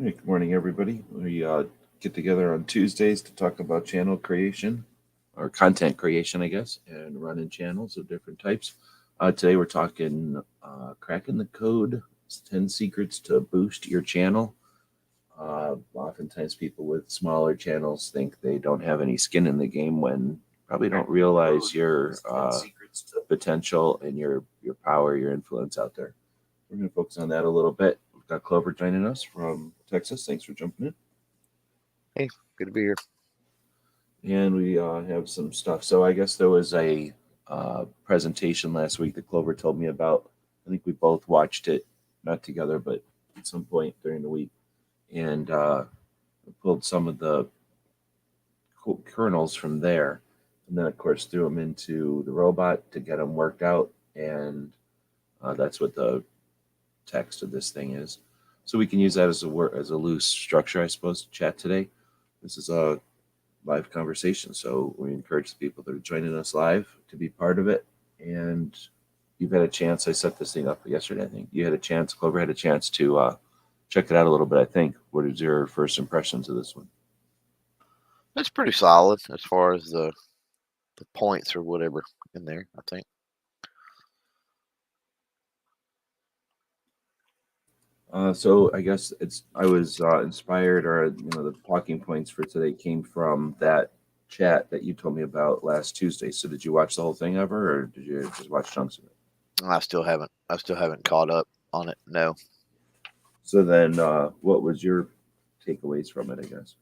Hey, good morning, everybody. We get together on Tuesdays to talk about channel creation or content creation, I guess, and running channels of different types. Today, we're talking cracking the code, 10 secrets to boost your channel. Oftentimes, people with smaller channels think they don't have any skin in the game when probably don't realize your potential and your power, your influence out there. We're going to focus on that a little bit. We've got Clover joining us from Texas. Thanks for jumping in. Hey, good to be here. And we have some stuff. So I guess there was a presentation last week that Clover told me about. I think we both watched it, not together, but at some point during the week, and pulled some of the kernels from there, and then of course threw them into the robot to get them worked out, and that's what the text of this thing is. So we can use that as a loose structure, I suppose, to chat today. This is a live conversation, so we encourage the people that are joining us live to be part of it. And you've had a chance. I set this thing up yesterday. I think you had a chance. Clover had a chance to check it out a little bit. I think. What is your first impressions of this one? It's pretty solid as far as the points or whatever in there, I think. So I guess I was inspired, or the talking points for today came from that chat that you told me about last Tuesday. So did you watch the whole thing ever, or did you just watch chunks of it? I still haven't caught up on it. No. So then, what was your takeaways from it? I guess.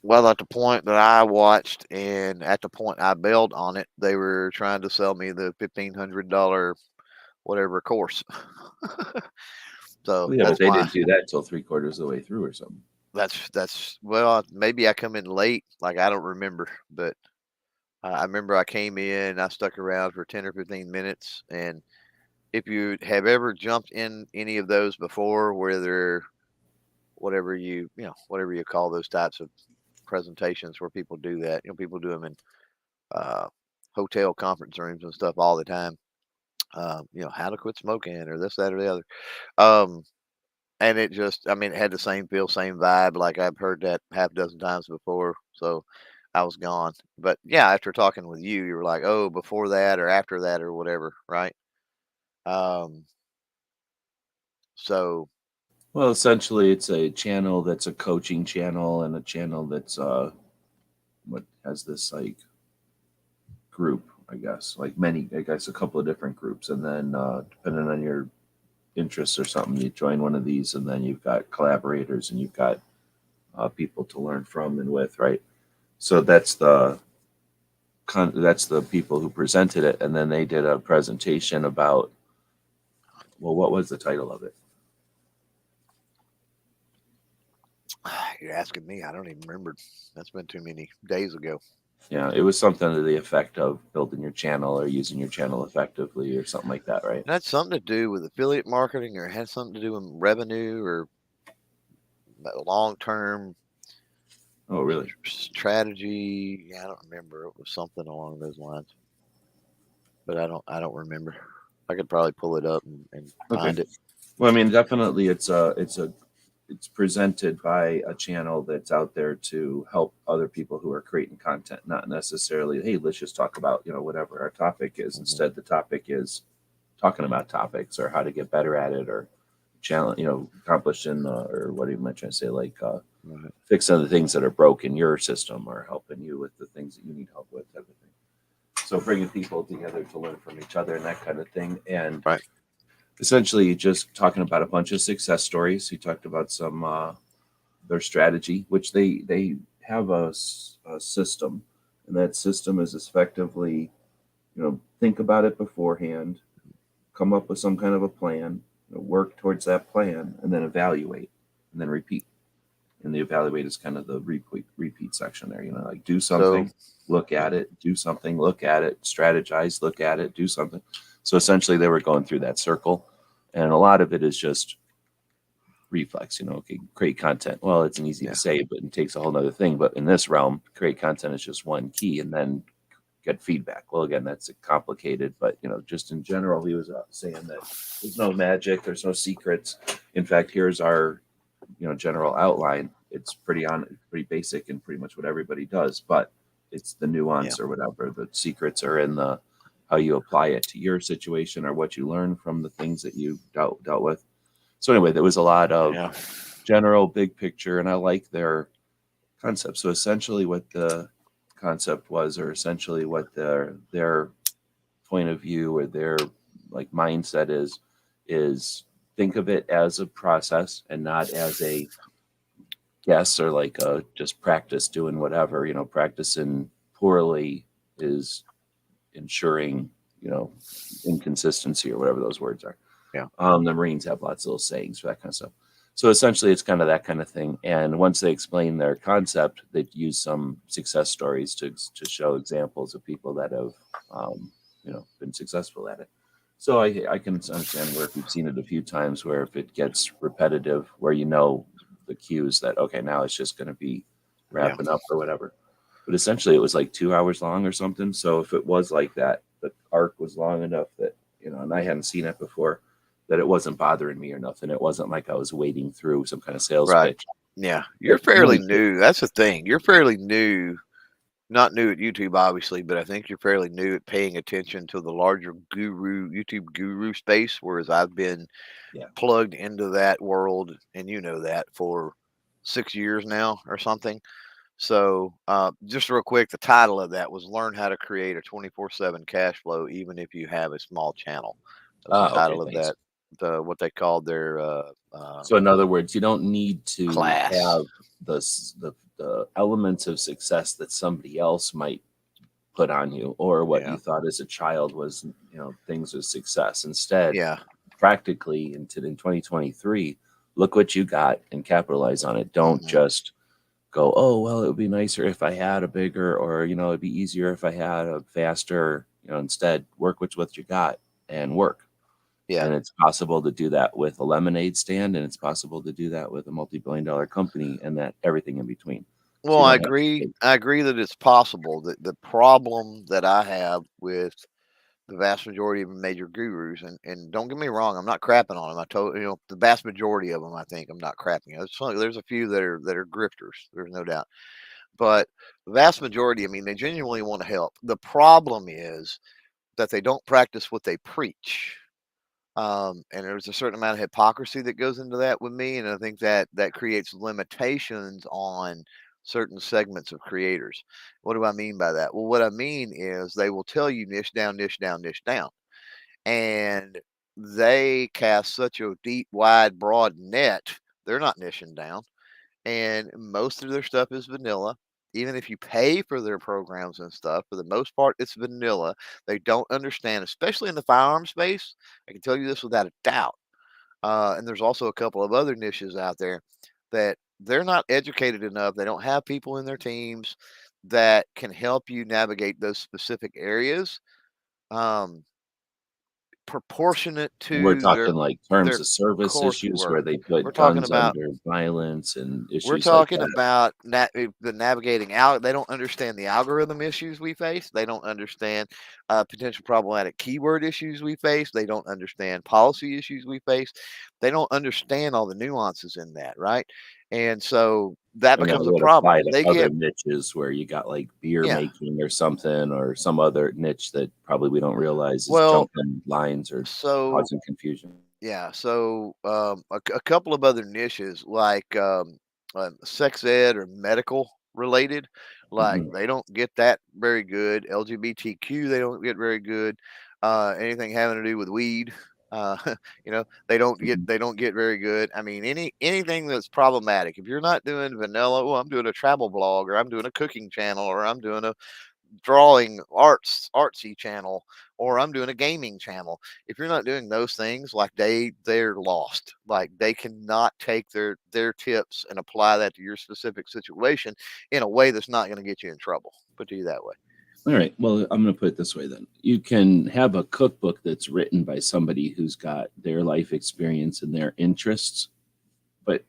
Well, at the point that I watched and at the point I bailed on it, they were trying to sell me the $1,500 whatever course. So Well, yeah, but that's they why didn't do that till three-quarters of the way through or something. that's well, maybe I come in late, like I don't remember, but I remember I came in, I stuck around for 10 or 15 minutes, and if you have ever jumped in any of those before, where they're whatever you call those types of presentations where people do that, people do them in uh, hotel conference rooms and stuff all the time. How to quit smoking or this, that, or the other. Um, and it just, I mean, it had the same feel, same vibe. Like I've heard that half a dozen times before. So I was gone. But yeah, after talking with you, you were like, oh, before that or after that or whatever, right? Um, so Well, essentially, it's a channel that's a coaching channel and a channel that's what has this like group, I guess, like many, I guess, a couple of different groups, and then depending on your interests or something, you join one of these, and then you've got collaborators and you've got people to learn from and with, right? So that's the people who presented it, and then they did a presentation about, well, what was the title of it? you're asking me. I don't even remember. That's been too many days ago. Yeah, it was something to the effect of building your channel or using your channel effectively or something like that, right? It had something to do with affiliate marketing, or it had something to do with revenue, or long term Oh, really? strategy. Yeah, I don't remember. It was something along those lines, but I don't remember. I could probably pull it up and Okay. find it. Well, I mean, definitely, it's presented by a channel that's out there to help other people who are creating content, not necessarily, hey, let's just talk about whatever our topic is. Hmm. Instead, the topic is talking about topics or how to get better at it or challenge, accomplishing or what am I trying to say, like Right. fixing the things that are broken in your system or helping you with the things that you need help with, type of thing. So bringing people together to learn from each other and that kind of thing, and Right. essentially just talking about a bunch of success stories. He talked about some their strategy, which they have a system, and that system is effectively think about it beforehand, come up with some kind of a plan, work towards that plan, and then evaluate, and then repeat. And the evaluate is kind of the repeat section there. Like do So, something, look at it, do something, look at it, strategize, look at it, do something. So essentially, they were going through that circle, and a lot of it is just reflex. Okay, create content. Well, it's an easy to yeah. say, but it takes a whole other thing. But in this realm, create content is just one key, and then get feedback. Well, again, that's complicated, but just in general, he was saying that there's no magic, there's no secrets. In fact, here's our general outline. It's pretty basic and pretty much what everybody does, but it's the Yeah. nuance or whatever. The secrets are in the how you apply it to your situation or what you learn from the things that you dealt with. So anyway, there was a lot of Yeah. general big picture, and I like their concept. So essentially, what the concept was, or essentially what their point of view or their like mindset is think of it as a process and not as a guess or like a just practice doing whatever. Practicing poorly is ensuring inconsistency or whatever those words are. Yeah. The Marines have lots of little sayings for that kind of stuff. So essentially, it's kind of that kind of thing. And once they explain their concept, they use some success stories to show examples of people that have, been successful at it. So I can understand where if you've seen it a few times, where if it gets repetitive, where the cues that okay, now it's just going to be wrapping up or whatever. But essentially, it was like 2 hours long or something. So if it was like that, the arc was long enough that and I hadn't seen it before, that it wasn't bothering me or nothing. It wasn't like I was wading through some kind of sales Right. pitch. Yeah. You're It fairly really, new. That's the thing. You're fairly new. Not new at YouTube, obviously, but I think you're fairly new at paying attention to the larger YouTube guru space, whereas I've been yeah. plugged into that world, and that for 6 years now or something. So, just real quick, the title of that was "Learn How to Create a 24/7 Cash Flow, Even If You Have a Small Channel." That's the Okay. title of Thanks. that. What they called their So in other words, you don't need to class. have the elements of success that somebody else might put on you or what Yeah, you thought as a child was, things of success. Instead, yeah, practically in 2023, look what you got and capitalize on it. Don't hmm just go, oh, well, it would be nicer if I had a bigger, or, it'd be easier if I had a faster, instead work with what you got and work. yeah. And it's possible to do that with a lemonade stand, and it's possible to do that with a multi-billion-dollar company, and that everything in between. So Well, you I don't have agree. to. I agree that it's possible. That the problem that I have with the vast majority of major gurus, and don't get me wrong, I'm not crapping on them. I told the vast majority of them, I think I'm not crapping. There's a few that are grifters. There's no doubt, but the vast majority, I mean, they genuinely want to help. The problem is that they don't practice what they preach. And there's a certain amount of hypocrisy that goes into that with me, and I think that creates limitations on certain segments of creators. What do I mean by that? Well, what I mean is they will tell you niche down, niche down, niche down, and they cast such a deep, wide, broad net. They're not niching down, and most of their stuff is vanilla. Even if you pay for their programs and stuff, for the most part, it's vanilla. They don't understand, especially in the firearm space. I can tell you this without a doubt. And there's also a couple of other niches out there that they're not educated enough. They don't have people in their teams that can help you navigate those specific areas, um, proportionate And we're to talking like terms their of service issues coursework. where they We're put talking guns about under violence and We're issues like talking that. about the navigating out. They don't understand the algorithm issues we face. They don't understand potential problematic keyword issues we face. They don't understand policy issues we face. They don't understand all the nuances in that, right? And so that And that becomes a would problem. apply to They other get, niches where you got like beer yeah. making or something, or some other niche that probably we don't realize is Well, jumping lines or so causing confusion. yeah, so a couple of other niches like sex ed or medical related, like Mhm. they don't get that very good. LGBTQ, they don't get very good. Anything having to do with weed, uh, Mhm. they don't get very good. I mean, anything that's problematic. If you're not doing vanilla, well, I'm doing a travel blog, or I'm doing a cooking channel, or I'm doing a drawing artsy channel, or I'm doing a gaming channel. If you're not doing those things, like they're lost. Like they cannot take their tips and apply that to your specific situation in a way that's not going to get you in trouble. Put to you that way. All right. Well, I'm going to put it this way then. You can have a cookbook that's written by somebody who's got their life experience and their interests, but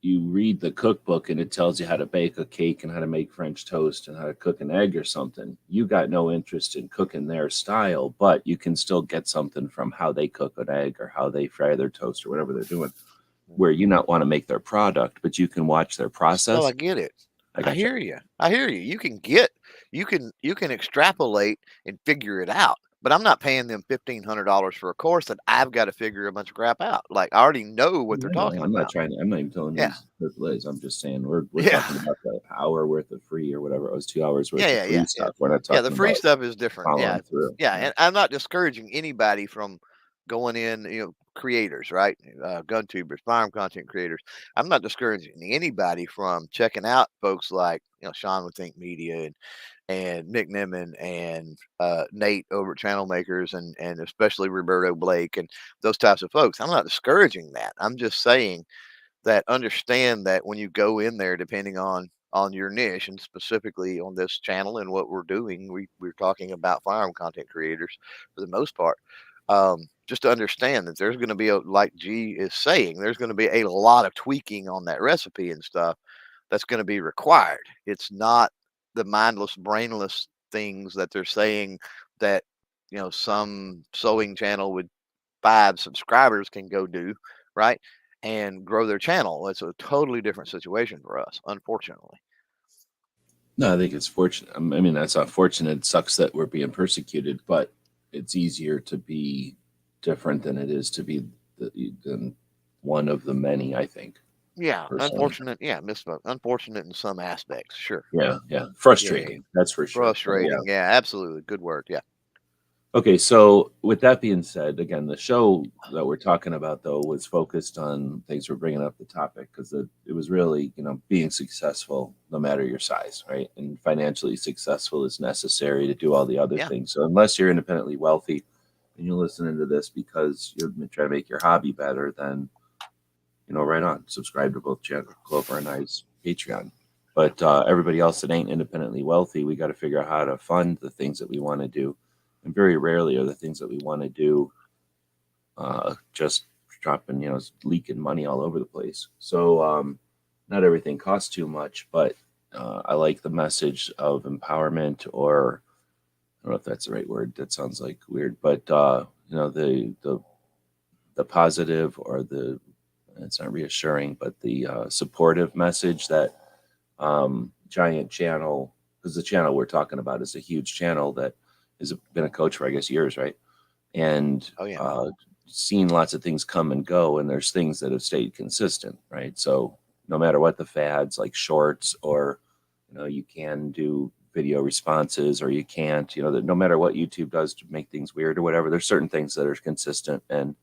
you read the cookbook and it tells you how to bake a cake and how to make French toast and how to cook an egg or something. You got no interest in cooking their style, but you can still get something from how they cook an egg or how they fry their toast or whatever they're doing. Mhm. where you not want to make their product, but you can watch their Oh, I process. get it. I I gotcha. hear you. I hear you. You can extrapolate and figure it out. But I'm not paying them $1,500 for a course that I've got to figure a bunch of crap out. Like I already know what they're Yeah, no, talking I'm not about. trying to, I'm not even telling you Yeah. these is. I'm just saying we're Yeah. talking about the hour worth of free or whatever it was, 2 hours Yeah, worth of yeah, free yeah, yeah. stuff. We're not Yeah, the talking free about stuff is different. Yeah. following through. Yeah, Yeah. and I'm not discouraging anybody from going in, creators, right? GunTubers, firearm content creators. I'm not discouraging anybody from checking out folks like, Sean with Think Media and Nick Nimmin and Nate over at Channel Makers and especially Roberto Blake and those types of folks. I'm not discouraging that. I'm just saying that understand that when you go in there, depending on your niche and specifically on this channel and what we're doing, we're talking about firearm content creators for the most part. Just to understand that there's going to be like G is saying, there's going to be a lot of tweaking on that recipe and stuff that's going to be required. It's not the mindless, brainless things that they're saying that some sewing channel with 5 subscribers can go do, right? And grow their channel. It's a totally different situation for us, unfortunately. No, I think it's fortunate. I mean, that's unfortunate. It sucks that we're being persecuted, but it's easier to be different than it is to be than one of the many, I think, Yeah, personally. unfortunate. Yeah, misspoke. Unfortunate in some aspects. Sure. Yeah, yeah. Yeah, yeah, yeah. Frustrating, that's for sure. But yeah. Frustrating. Yeah, absolutely. Good word. Yeah. Okay, so with that being said, again, the show that we're talking about though was focused on things we're bringing up the topic because it was really, being successful no matter your size, right? And financially successful is necessary to do all the other Yeah. things. So unless you're independently wealthy and you're listening to this because you're trying to make your hobby better, then right on. Subscribe to both Clover and I's Patreon. Yeah. But everybody else that ain't independently wealthy, we got to figure out how to fund the things that we want to do. And very rarely are the things that we want to do just dropping, leaking money all over the place. So not everything costs too much, but I like the message of empowerment, or I don't know if that's the right word. That sounds like weird, but the positive, or the it's not reassuring, but the supportive message that giant channel, because the channel we're talking about is a huge channel that has been a coach for, I guess, years, right? And Oh yeah. seen lots of things come and go, and there's things that have stayed consistent, right? So no matter what the fads, like shorts, or you can do video responses or you can't, that no matter what YouTube does to make things weird or whatever, there's certain things that are consistent, and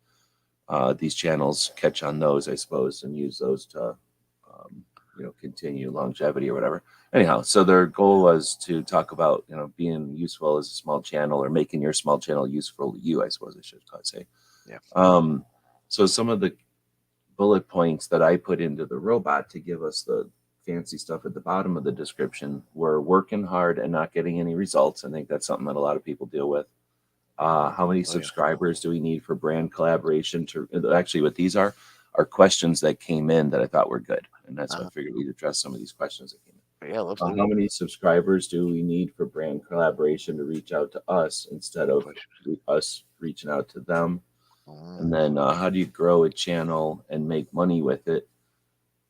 these channels catch on those, I suppose, and use those to, continue longevity or whatever. Anyhow, so their goal was to talk about, being useful as a small channel, or making your small channel useful to you, I suppose I should say. Yeah. Um, so some of the bullet points that I put into the robot to give us the fancy stuff at the bottom of the description were working hard and not getting any results. I think that's something that a lot of people deal with. How many Oh yeah. subscribers do we need for brand collaboration? To actually, what these are questions that came in that I thought were good, and that's why I Uh-huh. figured we'd address some of these questions that came Yeah. Let's in. do How it. many subscribers do we need for brand collaboration to reach out to us instead Good of question. us reaching out to them? Mm. And then how do you grow a channel and make money with it?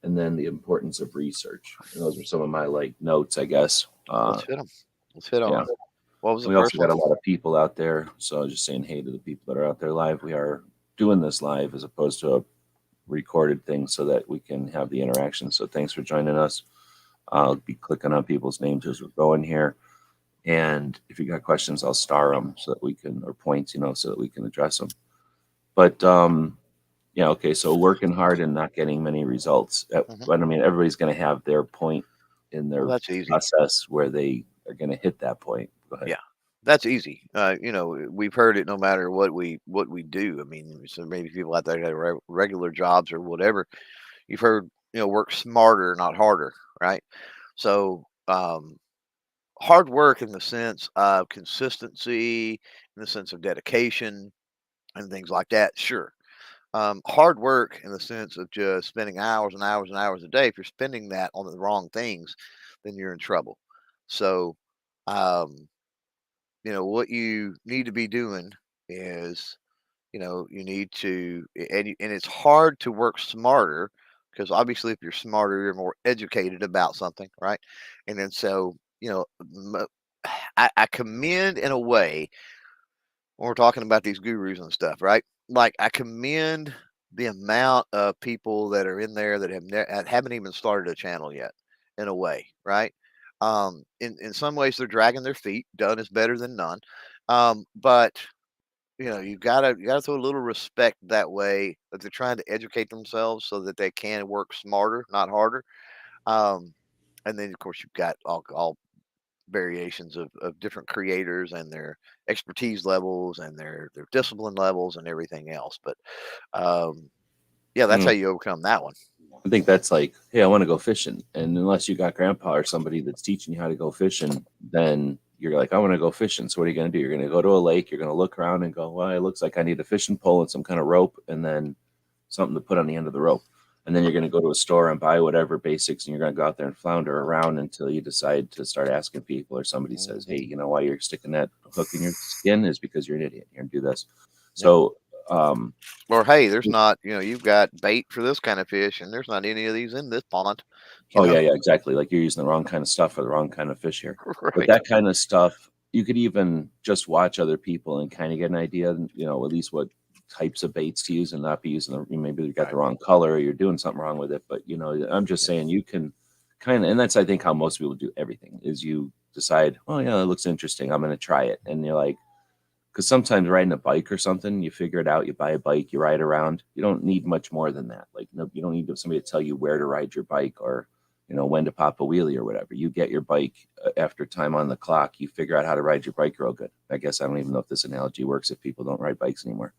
And then the importance of research. And those are some of my notes, I guess. Let's hit them. Let's hit on Yeah. them. What was the We also first got one? a lot of people out there. So I was just saying hey to the people that are out there live. We are doing this live as opposed to a recorded thing so that we can have the interaction. So thanks for joining us. I'll be clicking on people's names as we're going here. And if you got questions, I'll star them so that we can, or points, so that we can address them. But yeah, okay. So working hard and not getting many results. Hmm. But I mean, everybody's going to have their point in Well, their that's easy. process where they are going to hit that point. Go ahead. Yeah. That's easy. We've heard it no matter what we do. I mean, so maybe people out there that have regular jobs or whatever. You've heard, work smarter, not harder, right? So, hard work in the sense of consistency, in the sense of dedication, and things like that. Sure. Hard work in the sense of just spending hours and hours and hours a day. If you're spending that on the wrong things, then you're in trouble. So, um, what you need to be doing is You need to, and it's hard to work smarter because obviously if you're smarter, you're more educated about something, right? And then so, I commend in a way when we're talking about these gurus and stuff, right? Like I commend the amount of people that are in there that haven't even started a channel yet, in a way, right? In some ways, they're dragging their feet. Done is better than none. But you gotta throw a little respect that way that they're trying to educate themselves so that they can work smarter, not harder. Um, and then of course you've got all variations of different creators and their expertise levels and their discipline levels and everything else. But yeah, that's how Mm. you overcome that one. I think that's like, hey, I want to go fishing. And unless you got grandpa or somebody that's teaching you how to go fishing, then you're like, I want to go fishing. So what are you going to do? You're going to go to a lake. You're going to look around and go, well, it looks like I need a fishing pole and some kind of rope and then something to put on the end of the rope. And then you're going to go to a store and buy whatever basics and you're going to go out there and flounder around until you decide to start asking people or somebody says, hey, why you're sticking that hook in your skin is because you're an idiot. You're going to do this. So, or hey, there's not, you've got bait for this kind of fish and there's not any of these in this pond. yeah, exactly. Like you're using the wrong kind of stuff for the wrong kind of fish here. Right. But that kind of stuff, you could even just watch other people and kind of get an idea, at least what types of baits to use and not be using maybe you got the wrong color or you're doing something wrong with it. But, I'm just saying you can kind of, and that's, I think, how most people do everything is you decide, oh, yeah, that looks interesting. I'm going to try it. And you're like, because sometimes riding a bike or something, you figure it out, you buy a bike, you ride around. You don't need much more than that. Like, no, you don't need somebody to tell you where to ride your bike or, when to pop a wheelie or whatever. You get your bike after time on the clock. You figure out how to ride your bike real good. I guess I don't even know if this analogy works if people don't ride bikes anymore.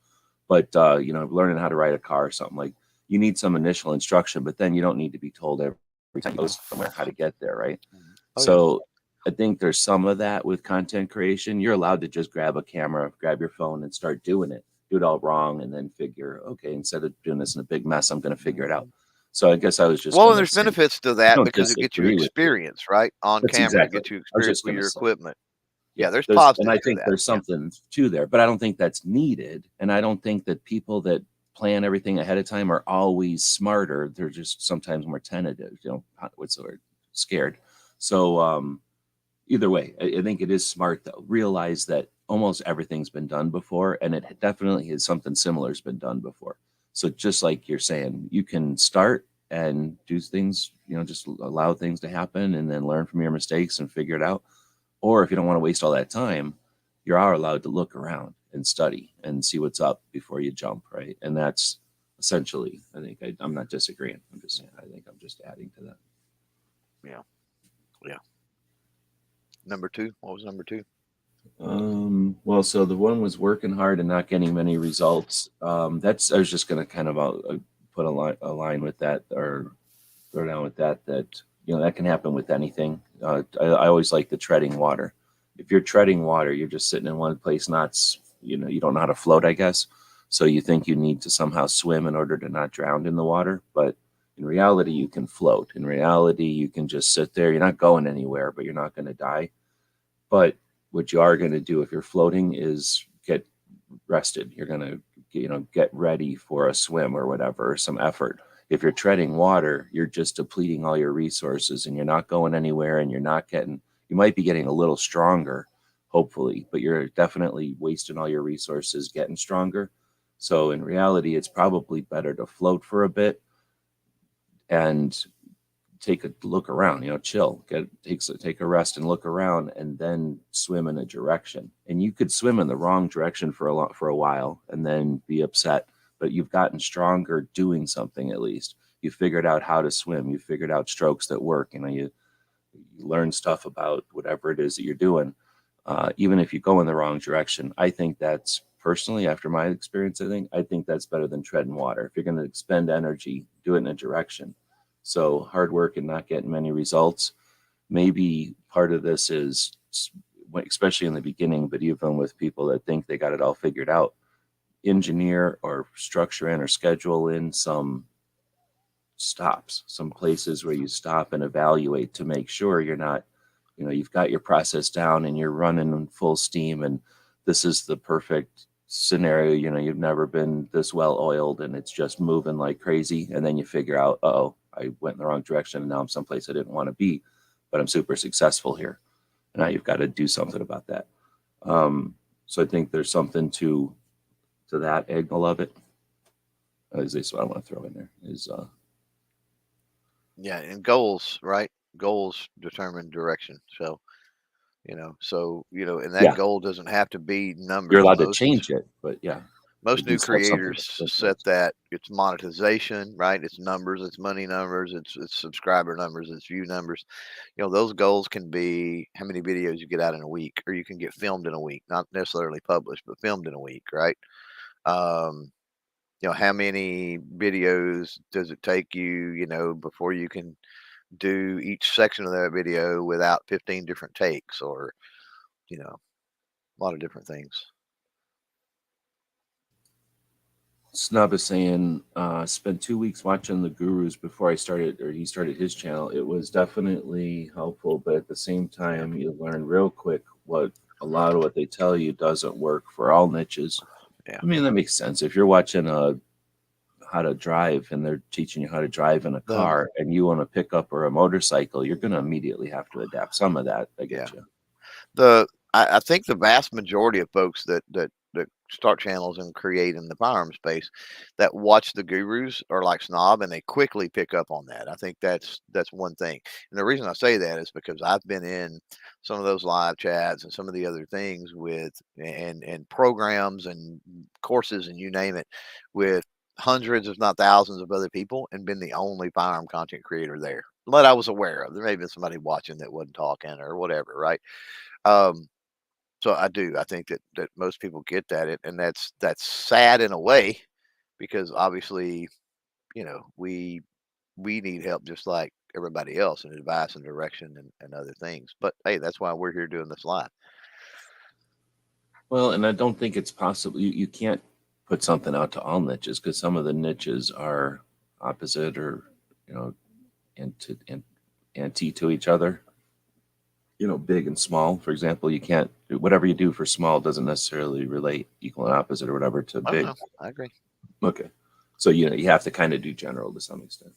But, learning how to ride a car or something, like you need some initial instruction, but then you don't need to be told every time you go somewhere how to get there, right? So I think there's some of that with content creation. You're allowed to just grab a camera, grab your phone and start doing it. Do it all wrong and then figure, okay, instead of doing this in a big mess, I'm going to figure it out. So I guess I was just and there's benefits to that because it gets you experience, right? On That's camera, exactly. it gets you experience with your equipment. Yeah, there's and positives I to think that. there's something to there, but I don't think that's needed. And I don't think that people that plan everything ahead of time are always smarter. They're just sometimes more tentative, what's the word? Scared. So either way, I think it is smart though. Realize that almost everything's been done before, and it definitely is something similar has been done before. So just like you're saying, you can start and do things, just allow things to happen and then learn from your mistakes and figure it out. Or if you don't want to waste all that time, you are allowed to look around and study and see what's up before you jump, right? And that's essentially, I think I'm not disagreeing. I'm just saying, I think I'm just adding to that. Yeah. Number two, what was number two? Well, so the one was working hard and not getting many results. I was just going to kind of put a line with that or throw down with that that can happen with anything. I always like the treading water. If you're treading water, you're just sitting in one place, you don't know how to float, I guess. So you think you need to somehow swim in order to not drown in the water. But in reality, you can float. In reality, you can just sit there. You're not going anywhere, but you're not going to die. But what you are going to do if you're floating is get rested. You're going to, get ready for a swim or whatever, or some effort. If you're treading water, you're just depleting all your resources and you're not going anywhere and you might be getting a little stronger, hopefully, but you're definitely wasting all your resources getting stronger. So in reality, it's probably better to float for a bit and take a look around, chill, take a rest and look around and then swim in a direction. And you could swim in the wrong direction for a while and then be upset, but you've gotten stronger doing something. At least you figured out how to swim. You figured out strokes that work. You learn stuff about whatever it is that you're doing. Even if you go in the wrong direction, I think that's personally, after my experience, I think that's better than treading water. If you're going to expend energy, do it in a direction. So hard work and not getting many results. Maybe part of this is, especially in the beginning, but even with people that think they got it all figured out, engineer or structure in or schedule in some stops, some places where you stop and evaluate to make sure you're not, you've got your process down and you're running in full steam and this is the perfect scenario, you've never been this well oiled and it's just moving like crazy. And then you figure out, oh, I went in the wrong direction and now I'm someplace I didn't want to be, but I'm super successful here. And now you've got to do something about that. So I think there's something to that angle of it. Is this what I want to throw in there? Yeah, and goals, right? Goals determine direction. So, and that Yeah, goal doesn't have to be you're numbers. allowed to change it, but yeah, Most at new least have something creators to work set towards. that it's monetization, right? It's numbers, it's money numbers, it's subscriber numbers, it's view numbers. Those goals can be how many videos you get out in a week, or you can get filmed in a week, not necessarily published, but filmed in a week, right? Um, how many videos does it take you, before you can do each section of that video without 15 different takes, or, a lot of different things. Snub is saying, spent 2 weeks watching the gurus before he started his channel. It was definitely helpful, but at the same time, you learn real quick what a lot of what they tell you doesn't work for all niches. Yeah. I mean, that makes sense. If you're watching how to drive and they're teaching you how to drive in a The car and you want a pickup or a motorcycle, you're going to immediately have to adapt some of that. I get Yeah. you. I think the vast majority of folks that start channels and create in the firearm space that watch the gurus are like snob, and they quickly pick up on that. I think that's one thing. And the reason I say that is because I've been in some of those live chats and some of the other things with and programs and courses and you name it, with hundreds, if not thousands, of other people, and been the only firearm content creator there that I was aware of. There may have been somebody watching that wasn't talking or whatever, right? Um, so I do. I think that most people get that, and that's sad in a way, because obviously, we need help just like everybody else, and advice and direction and other things. But hey, that's why we're here doing this live. Well, and I don't think it's possible. You can't put something out to all niches because some of the niches are opposite or, you know, anti to each other. Big and small. For example, you can't whatever you do for small doesn't necessarily relate equal and opposite or whatever to Oh big. no, I agree. Okay, so you have to kind of do general to some extent,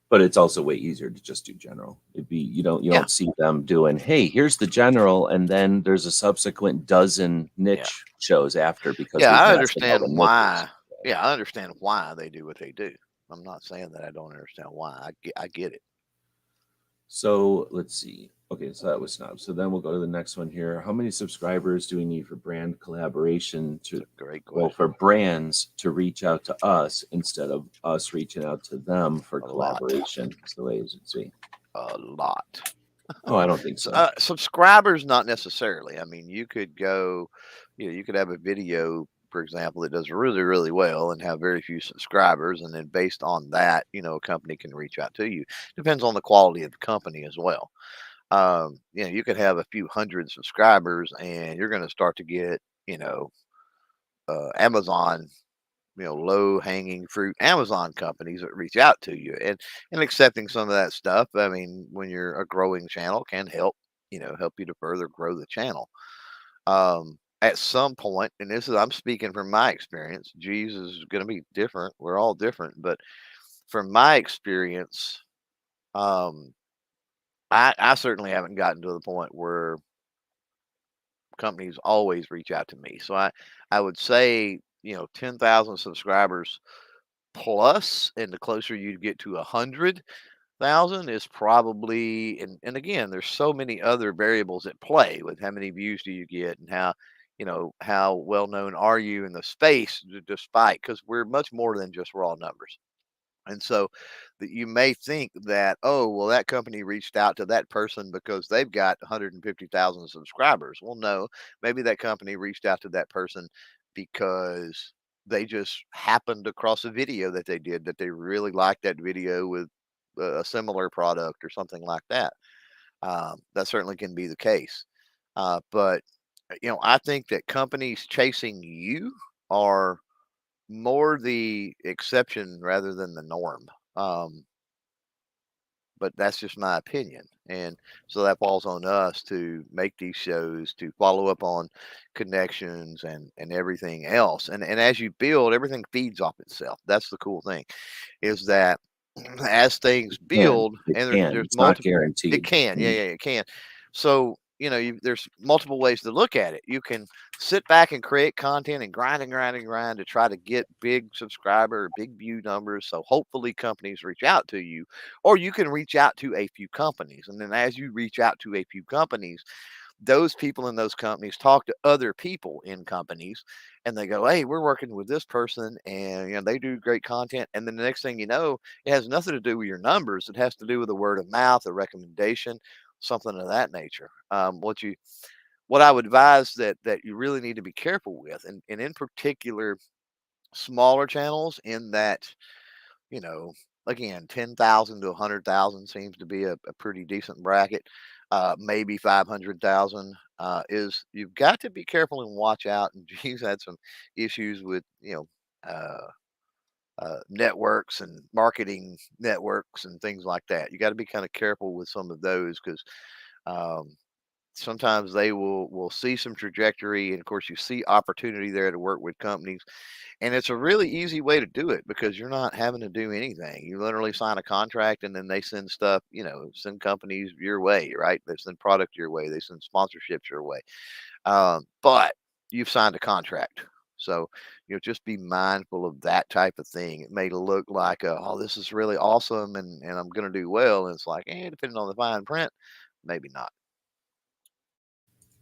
but it's also way easier to just do general. It'd be you Yeah, don't see them doing, hey, here's the general, and then there's a subsequent dozen yeah, niche shows after because yeah. we've I mastered all understand the niches. why. Yeah, I understand why they do what they do. I'm not saying that I don't understand why. I get it. So let's see. Okay, so that was snob. So then we'll go to the next one here. How many subscribers do we need for brand collaboration It's a great well, question. for brands to reach out to us instead of us reaching out to them for A lot, collaboration? Is the way it should be. a lot. Oh, I don't think so. Subscribers, not necessarily. I mean, you could go, you could have a video, for example, that does really, really well and have very few subscribers, and then based on that, a company can reach out to you. Depends on the quality of the company as well. You could have a few hundred subscribers, and you're going to start to get, Amazon, low hanging fruit Amazon companies that reach out to you, and accepting some of that stuff. I mean, when you're a growing channel, can help, help you to further grow the channel. At some point, and this is, I'm speaking from my experience, Jesus is going to be different. We're all different, but from my experience, um, I certainly haven't gotten to the point where companies always reach out to me. So I would say, 10,000 subscribers plus, and the closer you get to 100,000 is probably, and again, there's so many other variables at play with how many views do you get, and how well known are you in the space, despite, because we're much more than just raw numbers. And so that you may think that, oh, well, that company reached out to that person because they've got 150,000 subscribers. Well, no, maybe that company reached out to that person because they just happened across a video that they did, that they really liked that video with a similar product or something like that. That certainly can be the case. But, I think that companies chasing you are more the exception rather than the norm. Um, but that's just my opinion. And so that falls on us to make these shows, to follow up on connections and everything else. And as you build, everything feeds off itself. That's the cool thing, is that as things build, It and can. there's It's not multiple, it guaranteed. can, yeah, Mm. yeah, it can. So, there's multiple ways to look at it. You can sit back and create content and grind and grind and grind to try to get big subscriber, big view numbers. So hopefully companies reach out to you, or you can reach out to a few companies. And then as you reach out to a few companies, those people in those companies talk to other people in companies, and they go, hey, we're working with this person, and they do great content. And then the next thing you know, it has nothing to do with your numbers. It has to do with a word of mouth, a recommendation, something of that nature. What I would advise that you really need to be careful with, and in particular smaller channels, in that, you know, again, 10,000 to 100,000 seems to be a pretty decent bracket. Maybe 500,000, is, you've got to be careful and watch out. And he's had some issues with, networks and marketing networks and things like that. You got to be kind of careful with some of those, because um, sometimes they will see some trajectory, and of course you see opportunity there to work with companies, and it's a really easy way to do it because you're not having to do anything. You literally sign a contract, and then they send stuff, send companies your way, right? They send product your way, they send sponsorships your way. But you've signed a contract. So, just be mindful of that type of thing. It may look like, oh, this is really awesome, and I'm going to do well. And it's like, depending on the fine print, maybe not.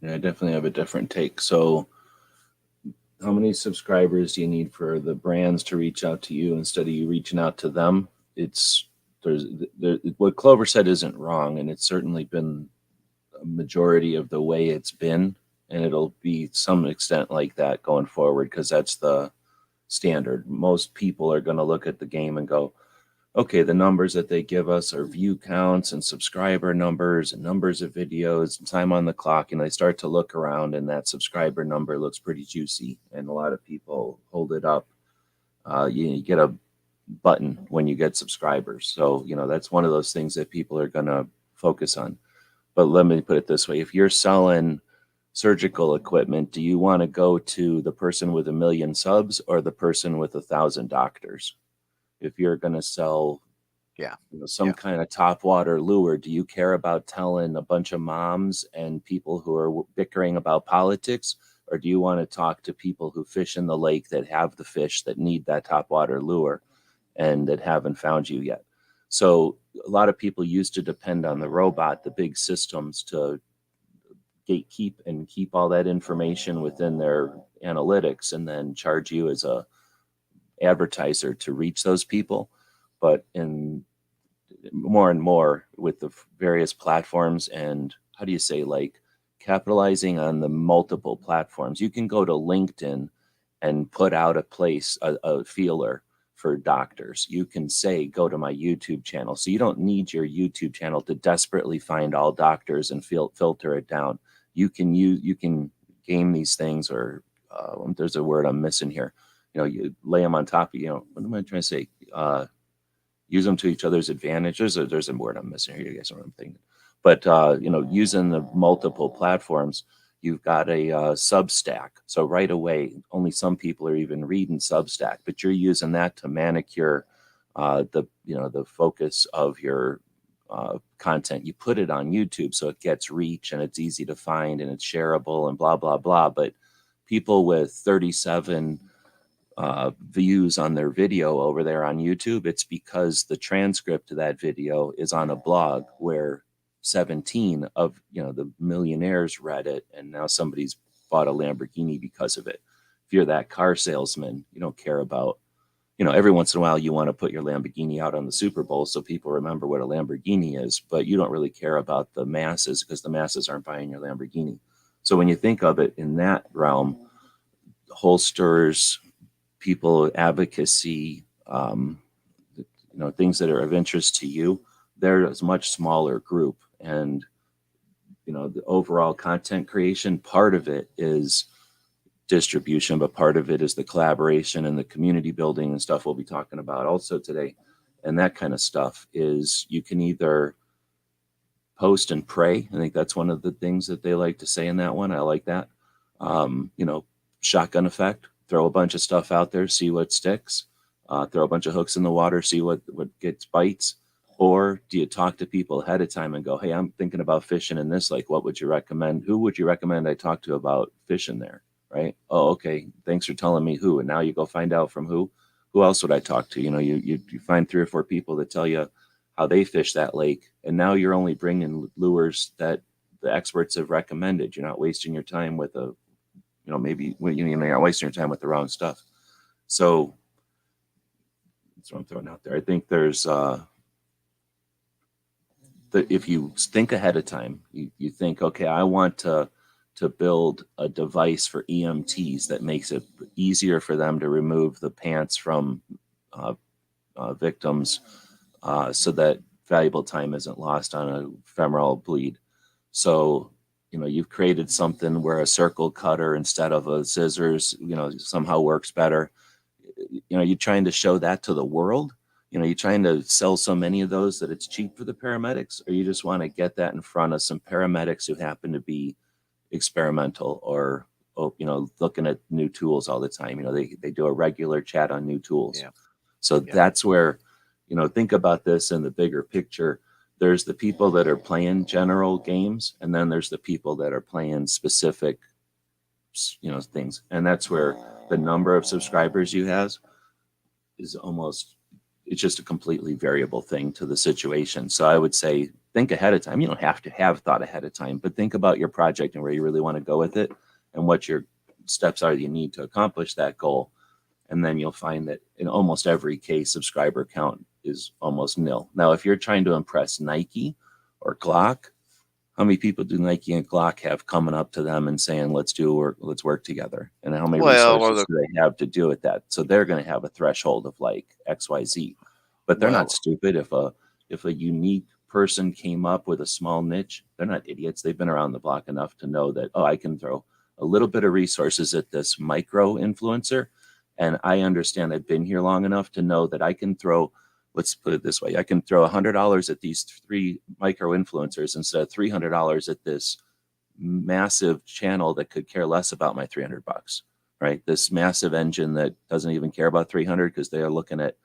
Yeah, I definitely have a different take. So, how many subscribers do you need for the brands to reach out to you instead of you reaching out to them? It's what Clover said isn't wrong, and it's certainly been a majority of the way it's been, and it'll be some extent like that going forward because that's the standard. Most people are going to look at the game and go, okay, the numbers that they give us are view counts and subscriber numbers and numbers of videos and time on the clock. And they start to look around, and that subscriber number looks pretty juicy. And a lot of people hold it up. You get a button when you get subscribers. So, that's one of those things that people are going to focus on. But let me put it this way. If you're selling surgical equipment, do you want to go to the person with 1 million subs or the person with 1,000 doctors? If you're going to sell Yeah. some kind of top water lure, do you care about telling a bunch of moms and people who are bickering about politics, or do you want to talk to people who fish in the lake that have the fish that need that top water lure and that haven't found you yet? So a lot of people used to depend on the robot, the big systems, to gatekeep and keep all that information within their analytics and then charge you as a advertiser to reach those people. But in more and more with the various platforms, and how do you say, like, capitalizing on the multiple platforms, you can go to LinkedIn and put out a feeler for doctors. You can say, go to my YouTube channel. So you don't need your YouTube channel to desperately find all doctors and filter it down. You can game these things, or there's a word I'm missing here. You lay them on top of, what am I trying to say? Use them to each other's advantages. There's a word I'm missing here. You guys know what I'm thinking. But, using the multiple platforms, you've got a Substack. So right away, only some people are even reading Substack, but you're using that to manicure the focus of your content. You put it on YouTube so it gets reach and it's easy to find and it's shareable and blah, blah, blah. But people with 37 views on their video over there on YouTube, it's because the transcript of that video is on a blog where 17 of the millionaires read it, and now somebody's bought a Lamborghini because of it. If you're that car salesman, you don't care about, every once in a while you want to put your Lamborghini out on the Super Bowl so people remember what a Lamborghini is, but you don't really care about the masses because the masses aren't buying your Lamborghini. So when you think of it in that realm, holsters, people advocacy, things that are of interest to you, they're a much smaller group. And the overall content creation, part of it is distribution, but part of it is the collaboration and the community building and stuff we'll be talking about also today. And that kind of stuff is, you can either post and pray. I think that's one of the things that they like to say in that one. I like that. Shotgun effect, throw a bunch of stuff out there, see what sticks, throw a bunch of hooks in the water, see what gets bites. Or do you talk to people ahead of time and go, hey, I'm thinking about fishing in this, like, what would you recommend? Who would you recommend I talk to about fishing there? Right. Oh, okay. Thanks for telling me who. And now you go find out from who else would I talk to? You find 3 or 4 people that tell you how they fish that lake. And now you're only bringing lures that the experts have recommended. You're not wasting your time with maybe you're not wasting your time with the wrong stuff. So that's what I'm throwing out there. I think there's, if you think ahead of time, you think, okay, I want to build a device for EMTs that makes it easier for them to remove the pants from victims, so that valuable time isn't lost on a femoral bleed. So, you've created something where a circle cutter instead of a scissors, somehow works better. You're trying to show that to the world. You're trying to sell so many of those that it's cheap for the paramedics, or you just want to get that in front of some paramedics who happen to be experimental or, looking at new tools all the time. They do a regular chat on new tools. Yeah. So that's where, think about this in the bigger picture. There's the people that are playing general games, and then there's the people that are playing specific, things. And that's where the number of subscribers you have is it's just a completely variable thing to the situation. So I would say, think ahead of time. You don't have to have thought ahead of time, but think about your project and where you really want to go with it and what your steps are that you need to accomplish that goal. And then you'll find that in almost every case, subscriber count is almost nil. Now, if you're trying to impress Nike or Glock, how many people do Nike and Glock have coming up to them and saying, let's work together? And how many resources do they have to do it that? So they're going to have a threshold of like XYZ, but they're not stupid. If a unique person came up with a small niche, they're not idiots. They've been around the block enough to know that, I can throw a little bit of resources at this micro influencer. And I understand I've been here long enough to know that I can throw, let's put it this way, I can throw $100 at these 3 micro influencers instead of $300 at this massive channel that could care less about my $300, right? This massive engine that doesn't even care about 300 because they are looking at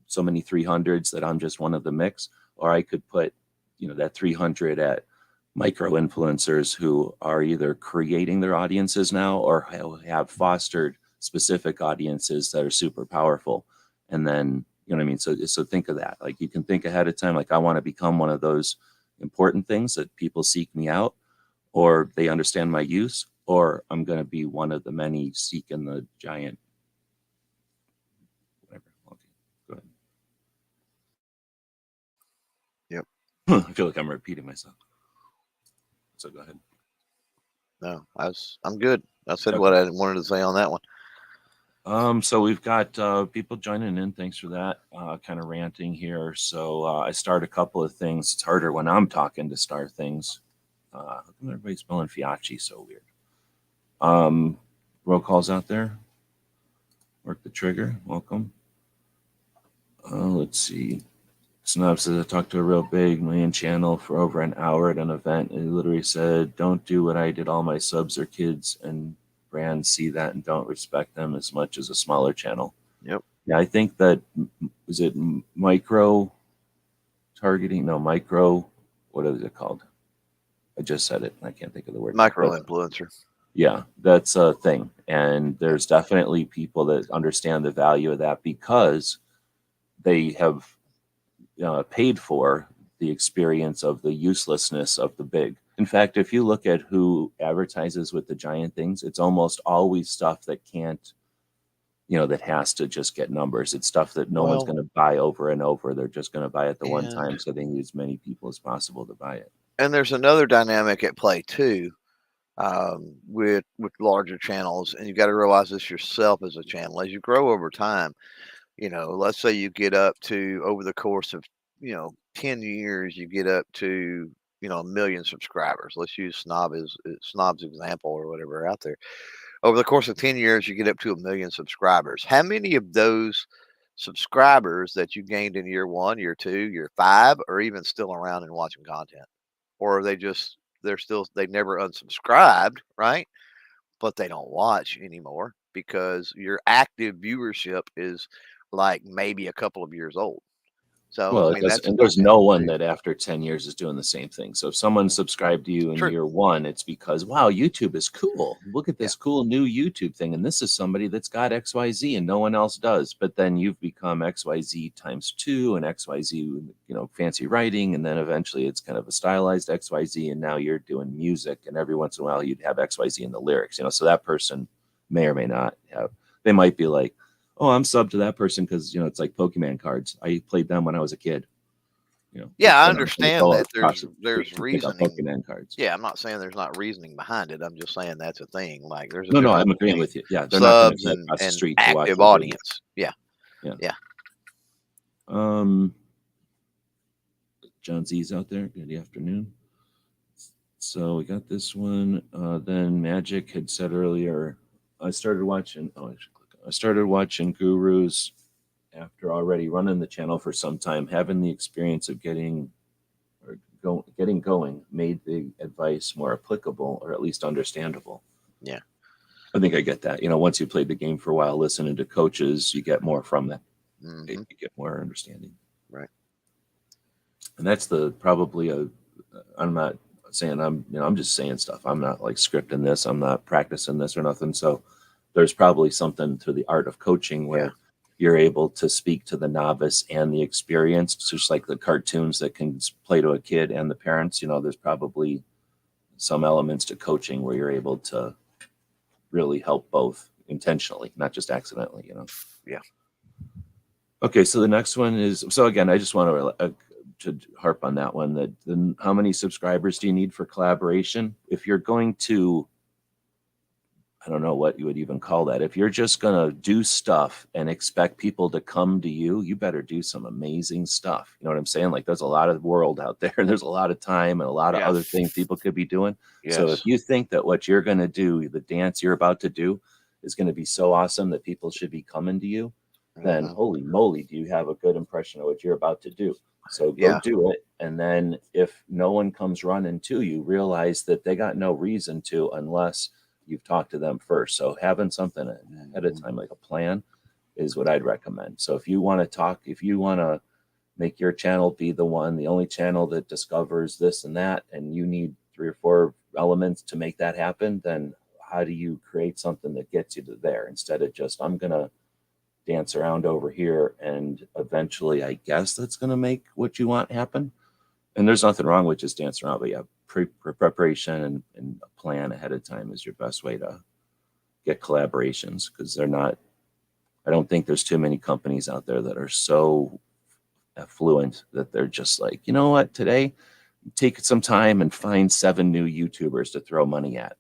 so many 300s that I'm just one of the mix. Or I could put, that 300 at micro influencers who are either creating their audiences now or have fostered specific audiences that are super powerful. And then, you know what I mean? So think of that. Like, you can think ahead of time, like, I want to become one of those important things that people seek me out, or they understand my use, or I'm going to be one of the many seeking the giant. Whatever. Okay, go ahead. Yep. I feel like I'm repeating myself. So go ahead. No, I'm good. I said what I wanted to say on that one. So we've got people joining in. Thanks for that. Kind of ranting here. So I start a couple of things. It's harder when I'm talking to start things. How come everybody's spelling Fiachi so weird? Roll calls out there. Work the trigger. Welcome. Let's see. Snob says, I talked to a real big million channel for over an hour at an event. And he literally said, don't do what I did. All my subs are kids, and brands see that and don't respect them as much as a smaller channel. Yep. Yeah, I think that, is it micro targeting? No, micro, what is it called? I just said it. I can't think of the word. Micro influencer. Yeah, that's a thing. And there's definitely people that understand the value of that because they have paid for the experience of the uselessness of the big. In fact, if you look at who advertises with the giant things, it's almost always stuff that can't, that has to just get numbers. It's stuff that no one's going to buy over and over. They're just going to buy it the one time, so they need as many people as possible to buy it. And there's another dynamic at play too, with larger channels, and you got to realize this yourself as a channel. As you grow over time, let's say you get up to, over the course of 10 years, you get up to 1 million subscribers. Let's use Snob's example or whatever out there. Over the course of 10 years, you get up to 1 million subscribers. How many of those subscribers that you gained in year 1, year 2, year 5 are even still around and watching content? or they've never unsubscribed, right? But they don't watch anymore because your active viewership is like maybe a couple of years old. So, Well, I it mean, does, that's and another there's thing no one too. that after 10 years is doing the same thing. So if someone Mm, subscribed to you in true. year one, it's because, wow, YouTube is cool. Look at Yeah. this cool new YouTube thing. And this is somebody that's got XYZ and no one else does. But then you've become XYZ times two and XYZ, fancy writing. And then eventually it's kind of a stylized XYZ. And now you're doing music. And every once in a while you'd have XYZ in the lyrics, so that person may or may not have, they might be like, oh, I'm sub to that person because, it's like Pokemon cards. I played them when I was a kid. Yeah, I Then I'm gonna understand go that across the street there's and pick up reasoning. Pokemon cards. Yeah, I'm not saying there's not reasoning behind it. I'm just saying that's a thing. Like there's a No, difference I'm agreeing between with you. Yeah, they're not gonna subs go across the and street to watch active your video. audience. Yeah. Yeah. Yeah. Um, John Z's out there. Good afternoon. So we got this one. Then Magic had said earlier, I started watching. Oh, I started watching Gurus after already running the channel for some time, having the experience of getting going made the advice more applicable or at least understandable. Yeah. I think I get that. Once you played the game for a while, listening to coaches, you get more from that. You Hmm. get more understanding. Right. And that's I'm not saying I'm just saying stuff. I'm not like scripting this. I'm not practicing this or nothing. So there's probably something to the art of coaching Yeah. where you're able to speak to the novice and the experienced, just like the cartoons that can play to a kid and the parents. There's probably some elements to coaching where you're able to really help both intentionally, not just accidentally. Yeah. Okay, so the next one is, so again, I just want to harp on that one, that then how many subscribers do you need for collaboration? If you're going to, I don't know what you would even call that. If you're just going to do stuff and expect people to come to you, you better do some amazing stuff. You know what I'm saying? Like there's a lot of world out there and there's a lot of time and a lot of Yeah. other things people could be doing. So if Yes. you think that what you're going to do, the dance you're about to do is going to be so awesome that people should be coming to you, then Hmm. holy moly, do you have a good impression of what you're about to do? So go Yeah. do it. And then if no one comes running to you, realize that they got no reason to unless you've talked to them first. So having something ahead of Mhm. time, like a plan, is what I'd recommend. So if you want to if you want to make your channel be the only channel that discovers this and that, and you need 3 or 4 elements to make that happen, then how do you create something that gets you to there instead of just, I'm going to dance around over here and eventually I guess that's going to make what you want happen. And there's nothing wrong with just dancing around, but yeah, preparation and a plan ahead of time is your best way to get collaborations, because I don't think there's too many companies out there that are so affluent that they're just like, you know what, today take some time and find 7 new YouTubers to throw money at. At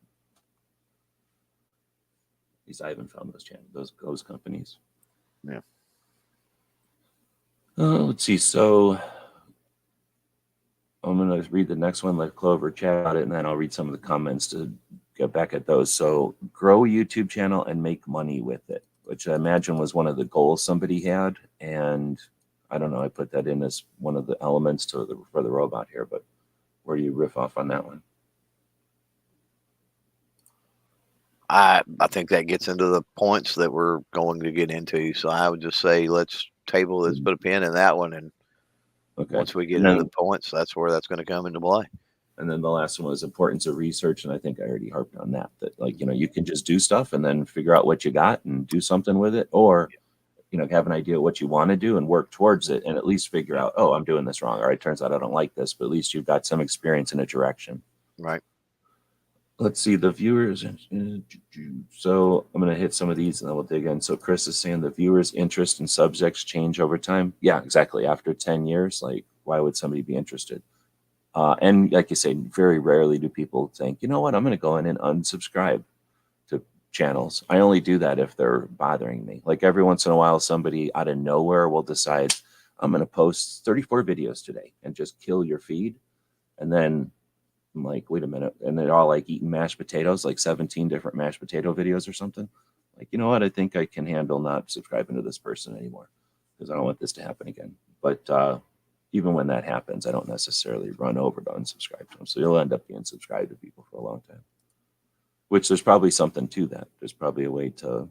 least I haven't found those companies. Yeah. Let's see. So I'm going to read the next one, let Clover chat about it, and then I'll read some of the comments to get back at those. So grow a YouTube channel and make money with it, which I imagine was one of the goals somebody had. And I don't know, I put that in as one of the elements for the robot here, but where do you riff off on that one? I think that gets into the points that we're going to get into. So I would just say let's put a pin in that one, and Okay. once we get And into then, the points, that's where that's going to come into play. and then the last one was importance of research. And I think I already harped on that, like, you can just do stuff and then figure out what you got and do something with it, or have an idea of what you want to do and work towards it and at least figure out, oh, I'm doing this wrong. All right, turns out I don't like this, but at least you've got some experience in a direction. Right. Let's see the viewers. So I'm going to hit some of these and then we'll dig in. So Chris is saying the viewers' interest in subjects change over time. Yeah, exactly. After 10 years, like, why would somebody be interested? And like you say, very rarely do people think, you know what, I'm going to go in and unsubscribe to channels. I only do that if they're bothering me. Like every once in a while, somebody out of nowhere will decide, I'm going to post 34 videos today and just kill your feed. And then I'm like, wait a minute. And they're all like eating mashed potatoes, like 17 different mashed potato videos or something. Like, you know what? I think I can handle not subscribing to this person anymore because I don't want this to happen again. But even when that happens, I don't necessarily run over to unsubscribe to them. So you'll end up being subscribed to people for a long time, which there's probably something to that. There's probably a way to,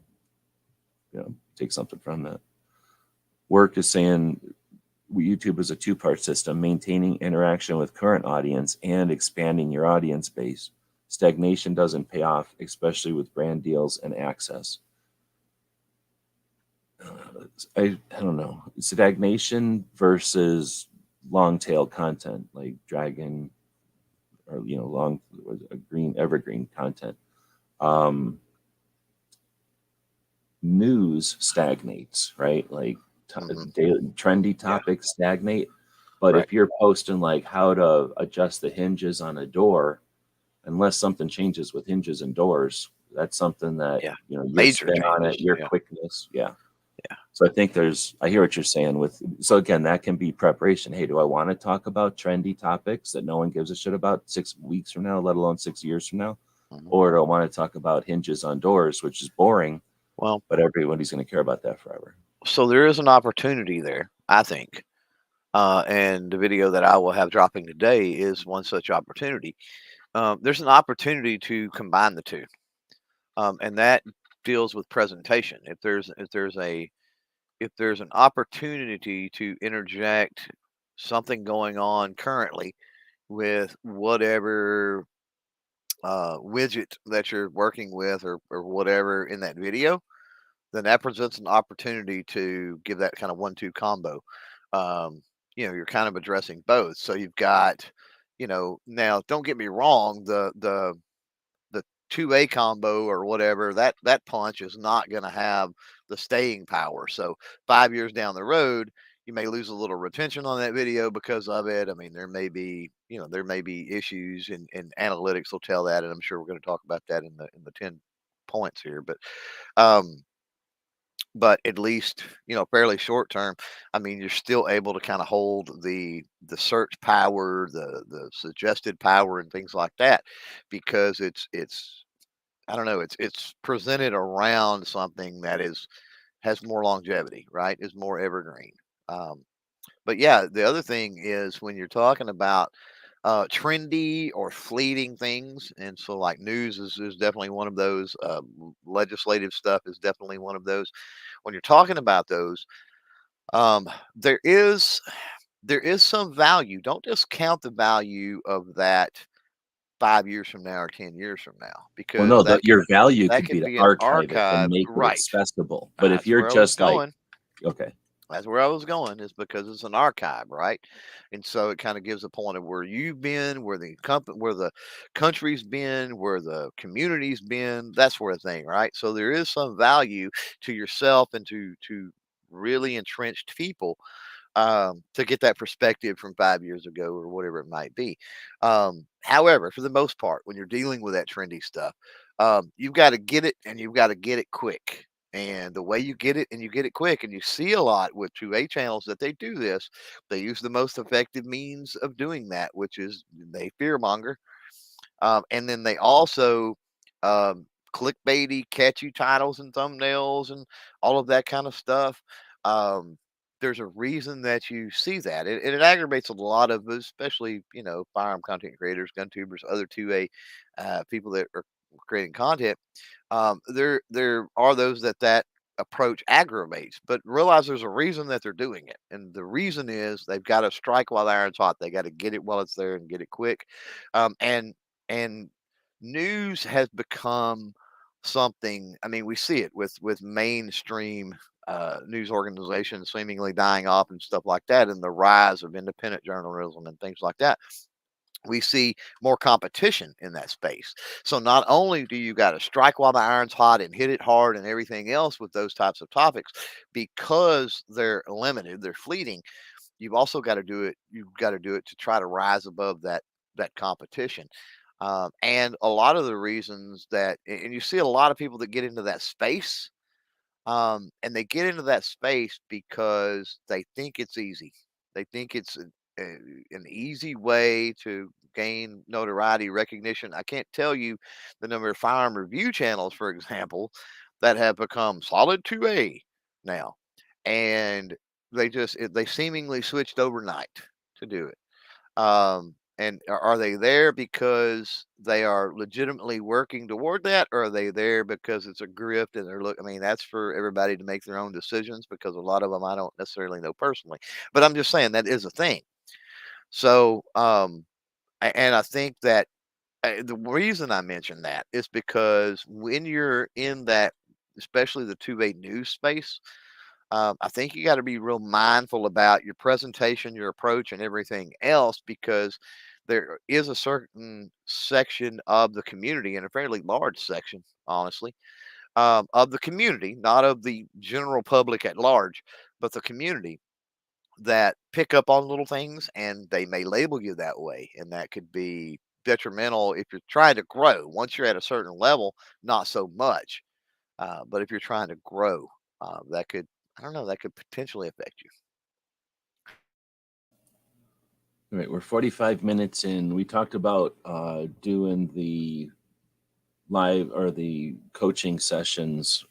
take something from that. Work is saying YouTube is a two-part system, maintaining interaction with current audience and expanding your audience base. Stagnation doesn't pay off, especially with brand deals and access. I don't know. Stagnation versus long tail content like Dragon or long green evergreen content. News stagnates, right? Like daily, trendy topics stagnate. But Right. if you're posting like how to adjust the hinges on a door, unless something changes with hinges and doors, that's something that your Major spin on it, changes. your quickness. So I think I hear what you're saying so again, that can be preparation. Hey, do I want to talk about trendy topics that no one gives a shit about 6 weeks from now, let alone 6 years from now? Or do I want to talk about hinges on doors, which is boring, Well, but everybody's going to care about that forever? so there is an opportunity there, I think. And the video that I will have dropping today is one such opportunity. There's an opportunity to combine the two, and that deals with presentation. If there's an opportunity to interject something going on currently with whatever widget that you're working with or whatever in that video, then that presents an opportunity to give that kind of 1-2 combo. You're kind of addressing both. So you've got, now don't get me wrong, the 2A combo or whatever, that punch is not going to have the staying power. So 5 years down the road, you may lose a little retention on that video because of it. I mean, there may be issues and analytics will tell that, and I'm sure we're going to talk about that in the 10 points here. Um, but at least fairly short term, I mean, you're still able to kind of hold the search power, the suggested power, and things like that, because it's I don't know, it's presented around something that has more longevity, right? Is more evergreen. um but yeah, the other thing is when you're talking about trendy or fleeting things, and so like news is definitely one of those. Legislative stuff is definitely one of those. When you're talking about those, um, there is there is some value. Don't discount the value of that 5 years from now or 10 years from now, Well, because no, your value that could be can to be an archive it and archive, make it right? accessible. But if That's you're where I was just like, going. okay, That's where I was going, is because it's an archive, right? And so it kind of gives a point of where you've been, where the country's been, where the community's been, that sort of thing, right? So there is some value to yourself and to really entrenched people, to get that perspective from 5 years ago or whatever it might be. However, for the most part, when you're dealing with that trendy stuff, you've got to get it and you've got to get it quick. And the way you get it and you get it quick, and you see a lot with 2A channels that they do this, they use the most effective means of doing that, which is they fearmonger. And then they also um, clickbaity, catchy titles and thumbnails and all of that kind of stuff. Um, there's a reason that you see that. It aggravates a lot of, especially, firearm content creators, gun tubers, other 2A people that are creating content. There are those that approach aggravates, but realize there's a reason that they're doing it, and the reason is they've got to strike while the iron's hot. They got to get it while it's there and get it quick. And news has become something. I mean, we see it with mainstream news organizations seemingly dying off and stuff like that, and the rise of independent journalism and things like that. We see more competition in that space. So not only do you got to strike while the iron's hot and hit it hard and everything else with those types of topics, because they're limited, they're fleeting. You've also got to do it. You've got to do it to try to rise above that competition. And a lot of the reasons and you see a lot of people that get into that space, and they get into that space because they think it's easy. They think it's an easy way to gain notoriety, recognition. I can't tell you the number of firearm review channels, for example, that have become solid 2A now. And they seemingly switched overnight to do it. And are they there because they are legitimately working toward that, or are they there because it's a grift and they're I mean, that's for everybody to make their own decisions, because a lot of them I don't necessarily know personally, but I'm just saying that is a thing. So, and I think that the reason I mention that is because when you're in that, especially the two-way news space, I think you got to be real mindful about your presentation, your approach, and everything else, because there is a certain section of the community, and a fairly large section, honestly, of the community, not of the general public at large, but the community, that pick up on little things and they may label you that way. And that could be detrimental if you're trying to grow. Once you're at a certain level, not so much. But if you're trying to grow, that could, I don't know, that could potentially affect you. All right, we're 45 minutes in. We talked about doing the live or the coaching sessions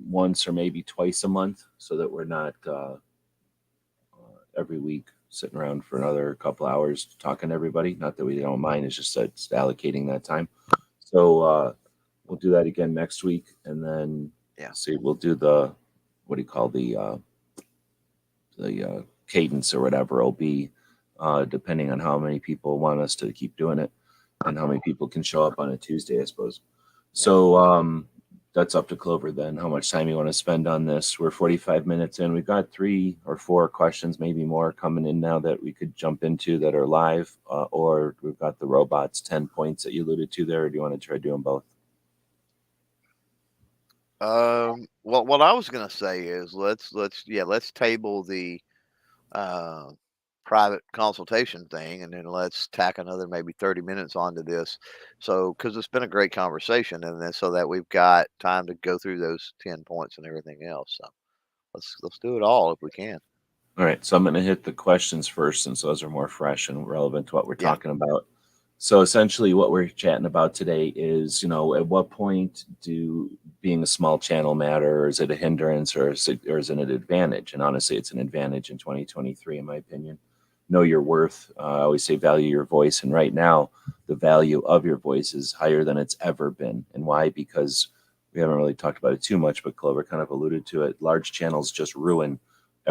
once or maybe twice a month, so that we're not every week sitting around for another couple hours talking to everybody. Not that we don't mind, it's just that it's allocating that time. So we'll do that again next week, and then Yeah. see, we'll do the, what do you call the cadence or whatever will be, depending on how many people want us to keep doing it and how many people can show up on a Tuesday, I suppose. So that's up to Clover then, how much time you want to spend on this. We're 45 minutes in. We've got 3 or 4 questions, maybe more, coming in now that we could jump into that are live, or we've got the robots 10 points that you alluded to there. Or do you want to try doing both? Well, what I was gonna say is let's table the uh, private consultation thing, and then let's tack another maybe 30 minutes onto this. So, because it's been a great conversation, and then so that we've got time to go through those 10 points and everything else. So let's do it all if we can. All right, so I'm going to hit the questions first, since those are more fresh and relevant to what we're Yeah. talking about. So essentially, what we're chatting about today is, at what point do being a small channel matter, or is it a hindrance, or is it an advantage? And honestly, it's an advantage in 2023, in my opinion. Know your worth. I always say value your voice, and right now, the value of your voice is higher than it's ever been. And why? Because we haven't really talked about it too much, but Clover kind of alluded to it. Large channels just ruin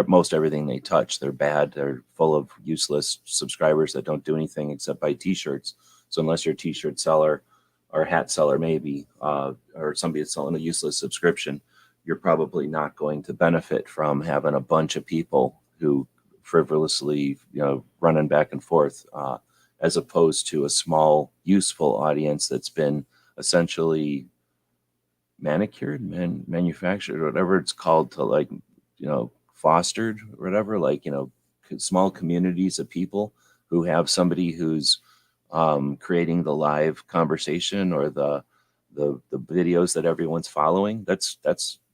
most everything they touch. They're bad. They're full of useless subscribers that don't do anything except buy t-shirts. So unless you're a t-shirt seller or a hat seller, maybe, or somebody that's selling a useless subscription, you're probably not going to benefit from having a bunch of people who frivolously, running back and forth, as opposed to a small, useful audience that's been essentially manicured, manufactured, whatever it's called, to, like, fostered or whatever, like, small communities of people who have somebody who's creating the live conversation, or the videos that everyone's following. That's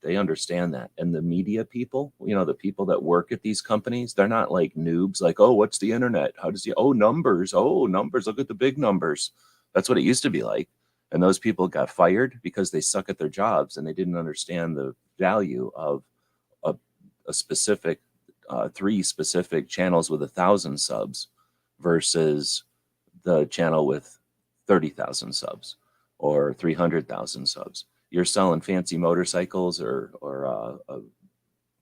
they understand that. And the media people, the people that work at these companies, they're not like noobs, like, oh, what's the internet? How does numbers, look at the big numbers. That's what it used to be like. And those people got fired because they suck at their jobs, and they didn't understand the value of a specific 3 specific channels with 1,000 subs versus the channel with 30,000 subs or 300,000 subs. You're selling fancy motorcycles or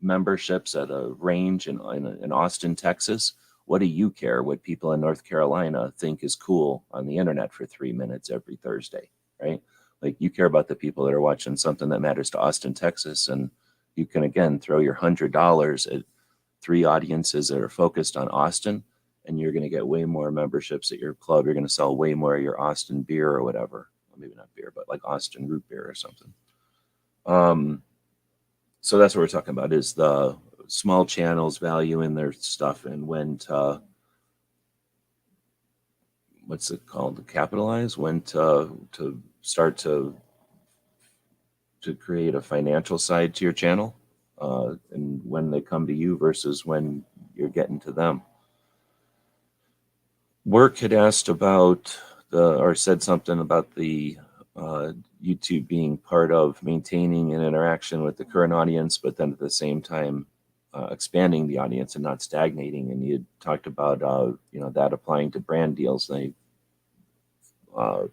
memberships at a range in Austin, Texas. What do you care what people in North Carolina think is cool on the internet for 3 minutes every Thursday, right? Like, you care about the people that are watching something that matters to Austin, Texas, and you can, again, throw your $100 at 3 audiences that are focused on Austin, and you're going to get way more memberships at your club. You're going to sell way more of your Austin beer or whatever. Well, maybe not beer, but like Austin root beer or something. So that's what we're talking about, is the small channels value in their stuff, and when to, what's it called, to capitalize, when to start to create a financial side to your channel, and when they come to you versus when you're getting to them. Work had asked about or said something about the YouTube being part of maintaining an interaction with the current audience, but then at the same time expanding the audience and not stagnating. And you talked about that applying to brand deals. They uh,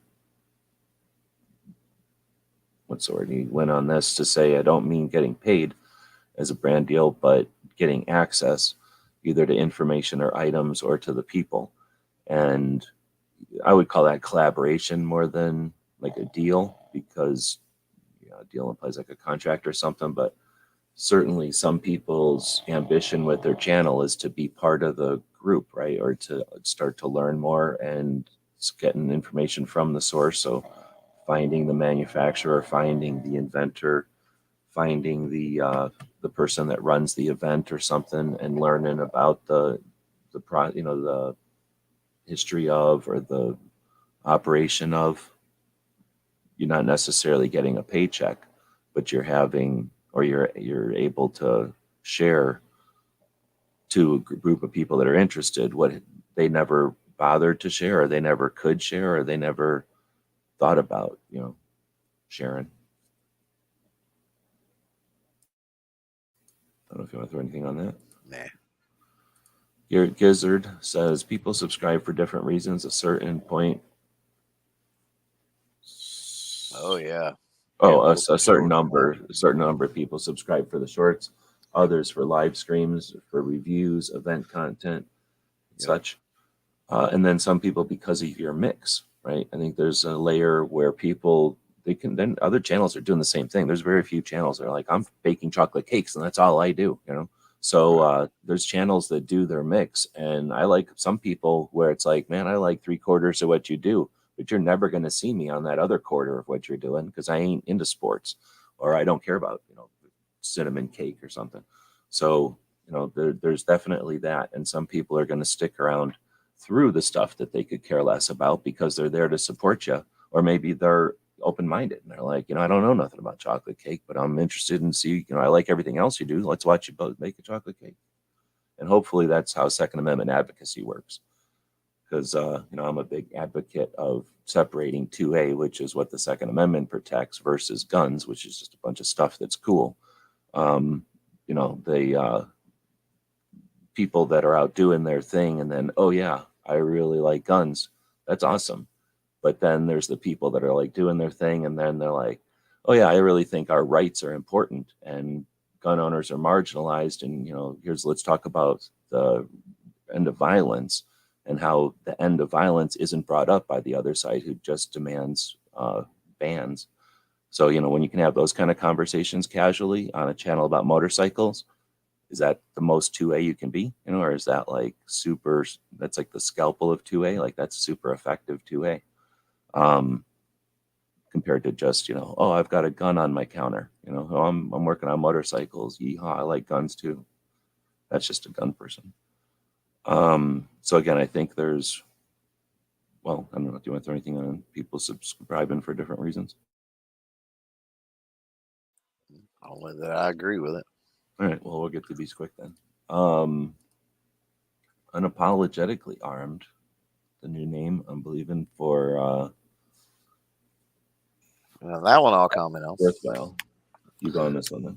what's the word? He went on this to say, I don't mean getting paid as a brand deal, but getting access either to information or items or to the people. And I would call that collaboration more than like a deal, because a deal implies like a contract or something. But certainly some people's ambition with their channel is to be part of the group, right? Or to start to learn more and getting information from the source. So finding the manufacturer, finding the inventor, finding the person that runs the event or something, and learning about the history of, or the operation of. You're not necessarily getting a paycheck, but you're having, or you're able to share to a group of people that are interested what they never bothered to share, or they never could share, or they never thought about sharing. I don't know if you want to throw anything on that. Nah. Gizzard says people subscribe for different reasons. A certain point. Oh yeah. Oh, Yeah, a for certain sure. number, a certain number of people subscribe for the shorts, others for live streams, for reviews, event content, and Yep. such. And then some people because of your mix, right? I think there's a layer where people, they can, then other channels are doing the same thing. There's very few channels that are like, I'm baking chocolate cakes and that's all I do. So Right. there's channels that do their mix, and I like some people where it's like, man, I like 3/4 of what you do, but you're never going to see me on that other quarter of what you're doing because I ain't into sports, or I don't care about cinnamon cake or something. So there's definitely that, and some people are going to stick around through the stuff that they could care less about because they're there to support you, or maybe they're open-minded and they're like, I don't know nothing about chocolate cake, but I'm interested in see, I like everything else you do. Let's watch you both make a chocolate cake. And hopefully that's how Second Amendment advocacy works. Because I'm a big advocate of separating 2A, which is what the Second Amendment protects, versus guns, which is just a bunch of stuff that's cool. The people that are out doing their thing, and then, oh yeah, I really like guns. That's awesome. But then there's the people that are like doing their thing, and then they're like, oh yeah, I really think our rights are important and gun owners are marginalized. And let's talk about the end of violence, and how the end of violence isn't brought up by the other side, who just demands bans. So when you can have those kind of conversations casually on a channel about motorcycles, is that the most 2A you can be? Or is that like super, that's like the scalpel of 2A, like that's super effective 2A, compared to just oh, I've got a gun on my counter, oh, I'm working on motorcycles, yeehaw, I like guns too. That's just a gun person. So again, I think there's, well, I don't know, do you want to throw anything on people subscribing for different reasons? Only that I agree with it. All right, well, we'll get to these quick then. Unapologetically armed, the new name I'm believing for Now, that one I'll comment on. worthwhile. You go on this one then.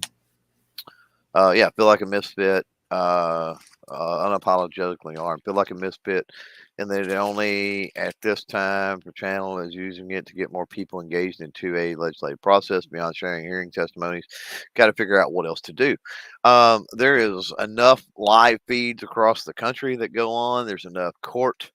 Yeah, feel like a misfit. Unapologetically armed. Feel like a misfit, and that it only at this time for channel is using it to get more people engaged into a legislative process beyond sharing hearing testimonies. Got to figure out what else to do. There is enough live feeds across the country that go on. There's enough court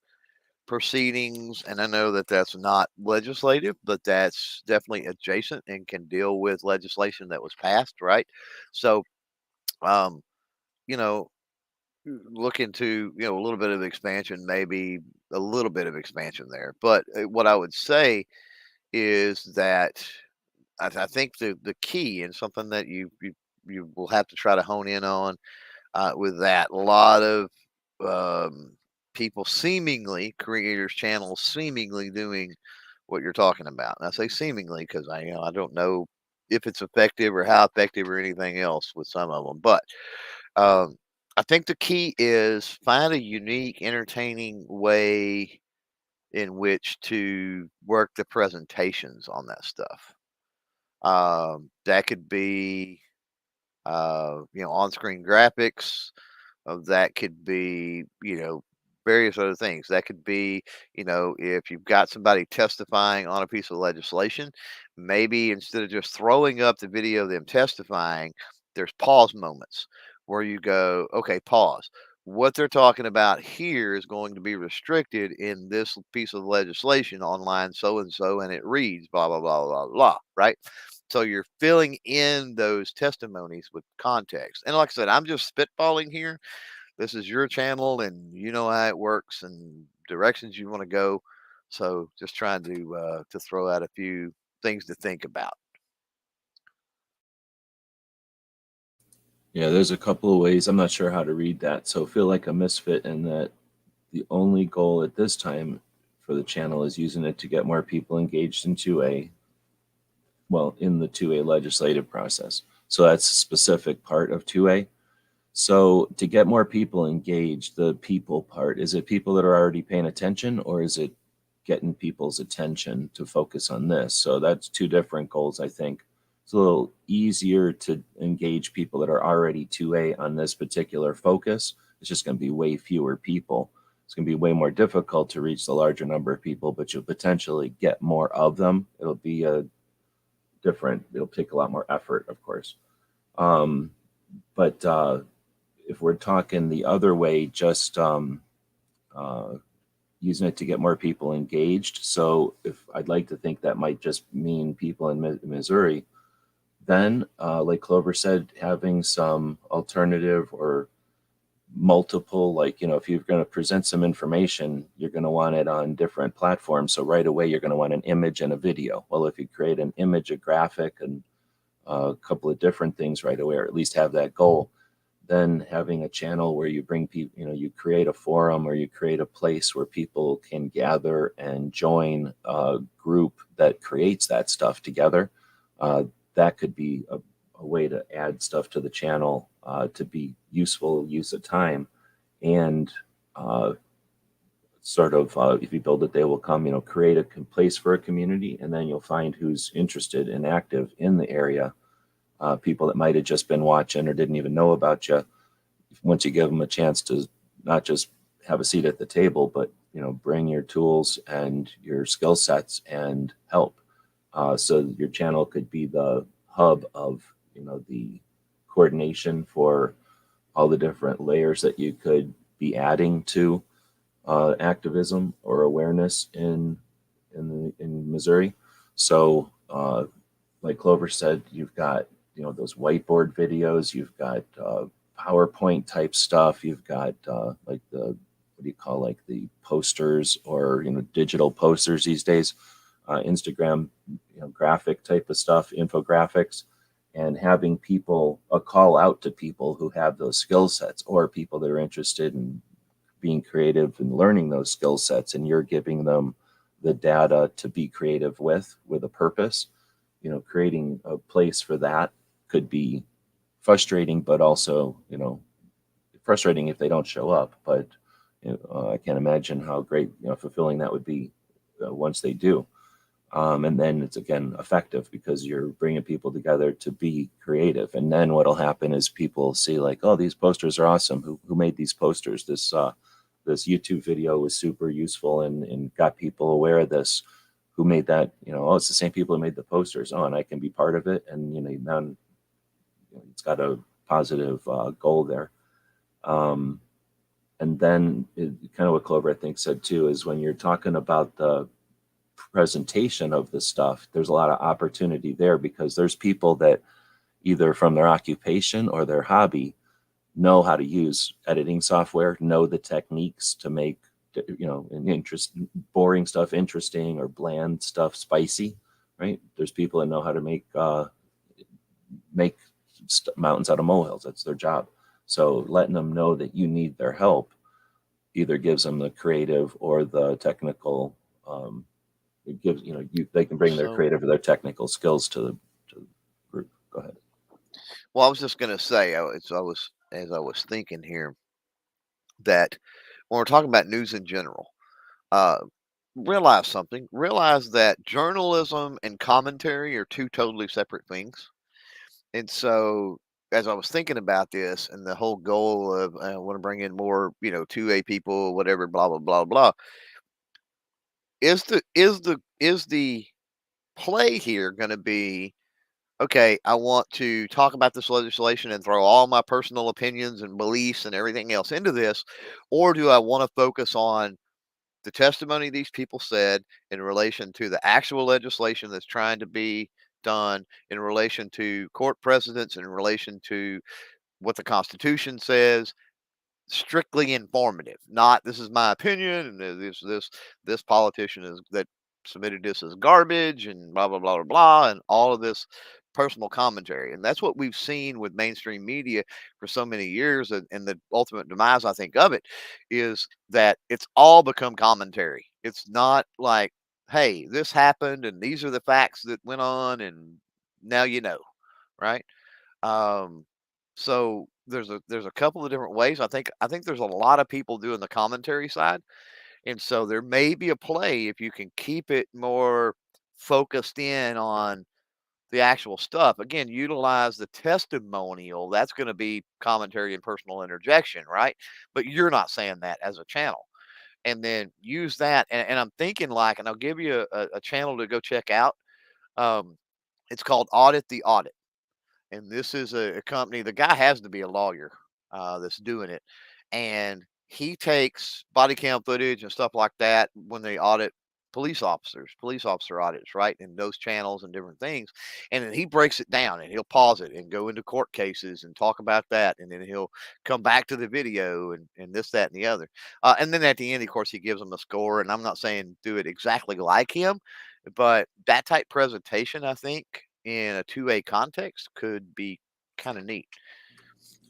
proceedings, and I know that that's not legislative, but that's definitely adjacent and can deal with legislation that was passed, right? So, um, you know, look into a little bit of expansion, maybe a little bit of expansion there. But what I would say is that I think the key, and something that you will have to try to hone in on with that, a lot of um, people seemingly, creators channels seemingly doing what you're talking about. And I say seemingly because I don't know if it's effective or how effective or anything else with some of them, but um, I think the key is find a unique, entertaining way in which to work the presentations on that stuff. That could be on-screen graphics. That could be, various other things. That could be, if you've got somebody testifying on a piece of legislation, maybe instead of just throwing up the video of them testifying, there's pause moments where you go, okay, pause. What they're talking about here is going to be restricted in this piece of legislation on line so and so, and it reads blah, blah, blah, blah, blah, right? So you're filling in those testimonies with context. And like I said, I'm just spitballing here. This is your channel and you know how it works and directions you want to go. So just trying to throw out a few things to think about. Yeah, there's a couple of ways. I'm not sure how to read that. So feel like a misfit in that the only goal at this time for the channel is using it to get more people engaged in 2A, well, in the 2A legislative process. So that's a specific part of 2A. So to get more people engaged, the people part, is it people that are already paying attention, or is it getting people's attention to focus on this? So that's two different goals, I think. It's a little easier to engage people that are already 2A on this particular focus. It's just going to be way fewer people. It's going to be way more difficult to reach the larger number of people, but you'll potentially get more of them. It'll be it'll take a lot more effort, of course. But if we're talking the other way, just using it to get more people engaged. So if I'd like to think that might just mean people in Missouri, then like Clover said, having some alternative or multiple, like, if you're going to present some information, you're going to want it on different platforms. So right away, you're going to want an image and a video. Well, if you create an image, a graphic, and a couple of different things right away, or at least have that goal, then having a channel where you bring people, you create a forum or you create a place where people can gather and join a group that creates that stuff together. That could be a way to add stuff to the channel to be useful use of time. And if you build it, they will come, create a place for a community, and then you'll find who's interested and active in the area. People that might have just been watching or didn't even know about you, once you give them a chance to not just have a seat at the table, but bring your tools and your skill sets and help. So your channel could be the hub of the coordination for all the different layers that you could be adding to activism or awareness in Missouri. So like Clover said, you've got those whiteboard videos, you've got PowerPoint type stuff, you've got like the posters or digital posters these days, Instagram graphic type of stuff, infographics, and having people a call out to people who have those skill sets or people that are interested in being creative and learning those skill sets, and you're giving them the data to be creative with a purpose. Creating a place for that could be frustrating, but also, frustrating if they don't show up. But I can't imagine how great, fulfilling that would be once they do. And then it's again effective because you're bringing people together to be creative. And then what'll happen is people see like, oh, these posters are awesome. Who made these posters? This YouTube video was super useful and got people aware of this. Who made that? Oh, it's the same people who made the posters. Oh, and I can be part of it. And then it's got a positive goal there. And then kind of what Clover, I think, said too, is when you're talking about the presentation of the stuff, there's a lot of opportunity there because there's people that either from their occupation or their hobby know how to use editing software, know the techniques to make boring stuff interesting or bland stuff spicy, right? There's people that know how to make mountains out of molehills. That's their job. So letting them know that you need their help either gives them the creative or the technical. It gives they can bring their creative or their technical skills to the group. Go ahead. Well, I was just going to say, as I was thinking here, that when we're talking about news in general, uh, realize something. Realize that journalism and commentary are two totally separate things. And so as I was thinking about this and the whole goal of I want to bring in more, 2A people, whatever, blah blah blah blah, is the play here going to be, okay, I want to talk about this legislation and throw all my personal opinions and beliefs and everything else into this, or do I want to focus on the testimony these people said in relation to the actual legislation that's trying to be done, in relation to court precedents, in relation to what the Constitution says, strictly informative, not this is my opinion and this politician is that submitted this as garbage and blah blah blah blah blah and all of this personal commentary. And that's what we've seen with mainstream media for so many years, and the ultimate demise, I think, of it is that it's all become commentary. It's not like, hey, this happened and these are the facts that went on and now right? Um, so there's a couple of different ways. I think there's a lot of people doing the commentary side, and so there may be a play if you can keep it more focused in on the actual stuff. Again, utilize the testimonial. That's going to be commentary and personal interjection, right? But you're not saying that as a channel. And then use that. And I'm thinking like, and I'll give you a channel to go check out. Um, it's called Audit the Audit, and this is a company. The guy has to be a lawyer that's doing it, and he takes body cam footage and stuff like that when they audit police officer audits, right, in those channels and different things, and then he breaks it down and he'll pause it and go into court cases and talk about that, and then he'll come back to the video and this, that, and the other, and then at the end, of course, he gives them a score. And I'm not saying do it exactly like him, but that type presentation, I think, in a 2A context could be kind of neat.